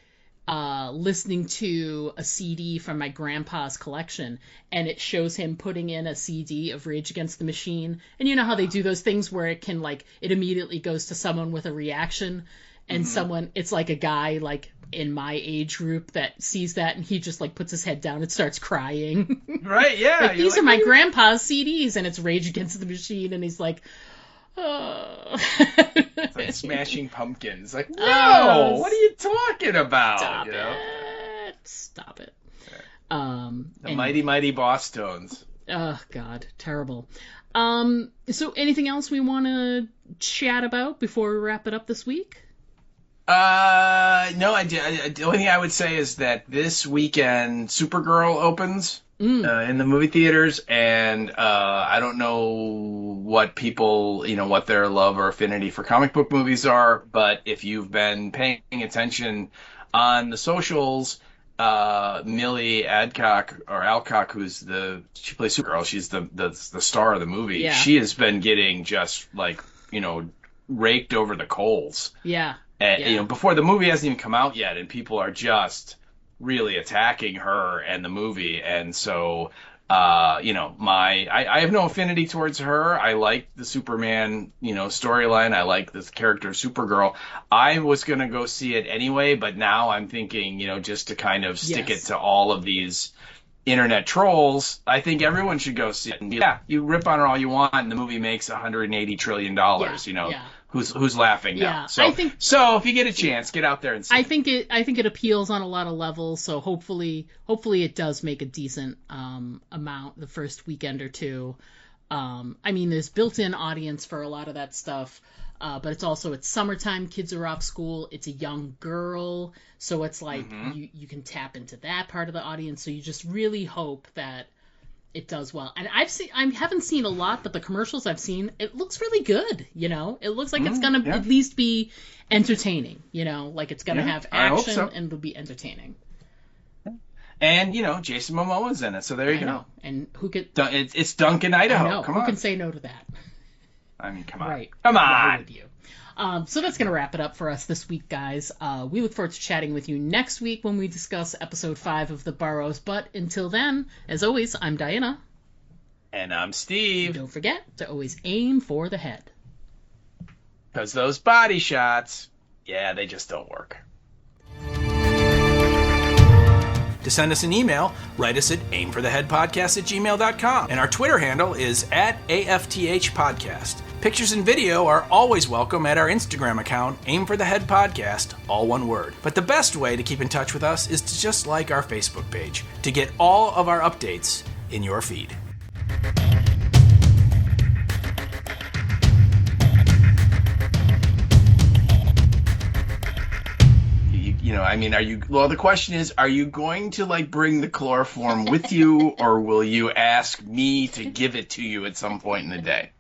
listening to a CD from my grandpa's collection, and it shows him putting in a CD of Rage Against the Machine, and you know how they do those things where it can, like, it immediately goes to someone with a reaction, and someone, it's like a guy like in my age group that sees that, and he just like puts his head down and starts crying. Right? Yeah. Like, these are my grandpa's CDs, and it's Rage Against the Machine, and he's like, oh. It's like Smashing Pumpkins. Like, no, what are you talking about? Stop it. The Mighty Mighty Boss Tones. Oh God, terrible. So anything else we want to chat about before we wrap it up this week? No, the only thing I would say is that this weekend Supergirl opens in the movie theaters, and I don't know what people, what their love or affinity for comic book movies are, but if you've been paying attention on the socials, Millie Alcock, she plays Supergirl, she's the star of the movie. Yeah. She has been getting just like, raked over the coals. Yeah. Before the movie hasn't even come out yet, and people are just really attacking her and the movie. And so, I have no affinity towards her. I like the Superman, storyline. I like the character of Supergirl. I was going to go see it anyway, but now I'm thinking, just to kind of stick it to all of these, internet trolls, I think everyone should go see it. And you rip on it all you want, and the movie makes $180 trillion. Who's laughing now? So if you get a chance, get out there and see. I think it appeals on a lot of levels. So hopefully it does make a decent amount the first weekend or two. I mean, there's built-in audience for a lot of that stuff. But it's summertime, kids are off school, it's a young girl, so it's like you can tap into that part of the audience, so you just really hope that it does well. And I haven't seen a lot, but the commercials I've seen, it looks really good, It looks like it's gonna at least be entertaining, like it's gonna have action and it'll be entertaining. And, Jason Momoa's in it, so there you go. And who could... It's Duncan, Idaho. I know. Come who on. can say no to that? I mean, come on. Right. Come on. Why would you? So that's going to wrap it up for us this week, guys. We look forward to chatting with you next week when we discuss episode 5 of The Boroughs. But until then, as always, I'm Diana. And I'm Steve. Don't forget to always aim for the head. Because those body shots, they just don't work. To send us an email, write us at aimfortheheadpodcast@gmail.com. And our Twitter handle is @AFTH Podcast. Pictures and video are always welcome at our Instagram account, Aim for the Head Podcast, all one word. But the best way to keep in touch with us is to just like our Facebook page to get all of our updates in your feed. The question is, are you going to bring the chloroform with you, or will you ask me to give it to you at some point in the day?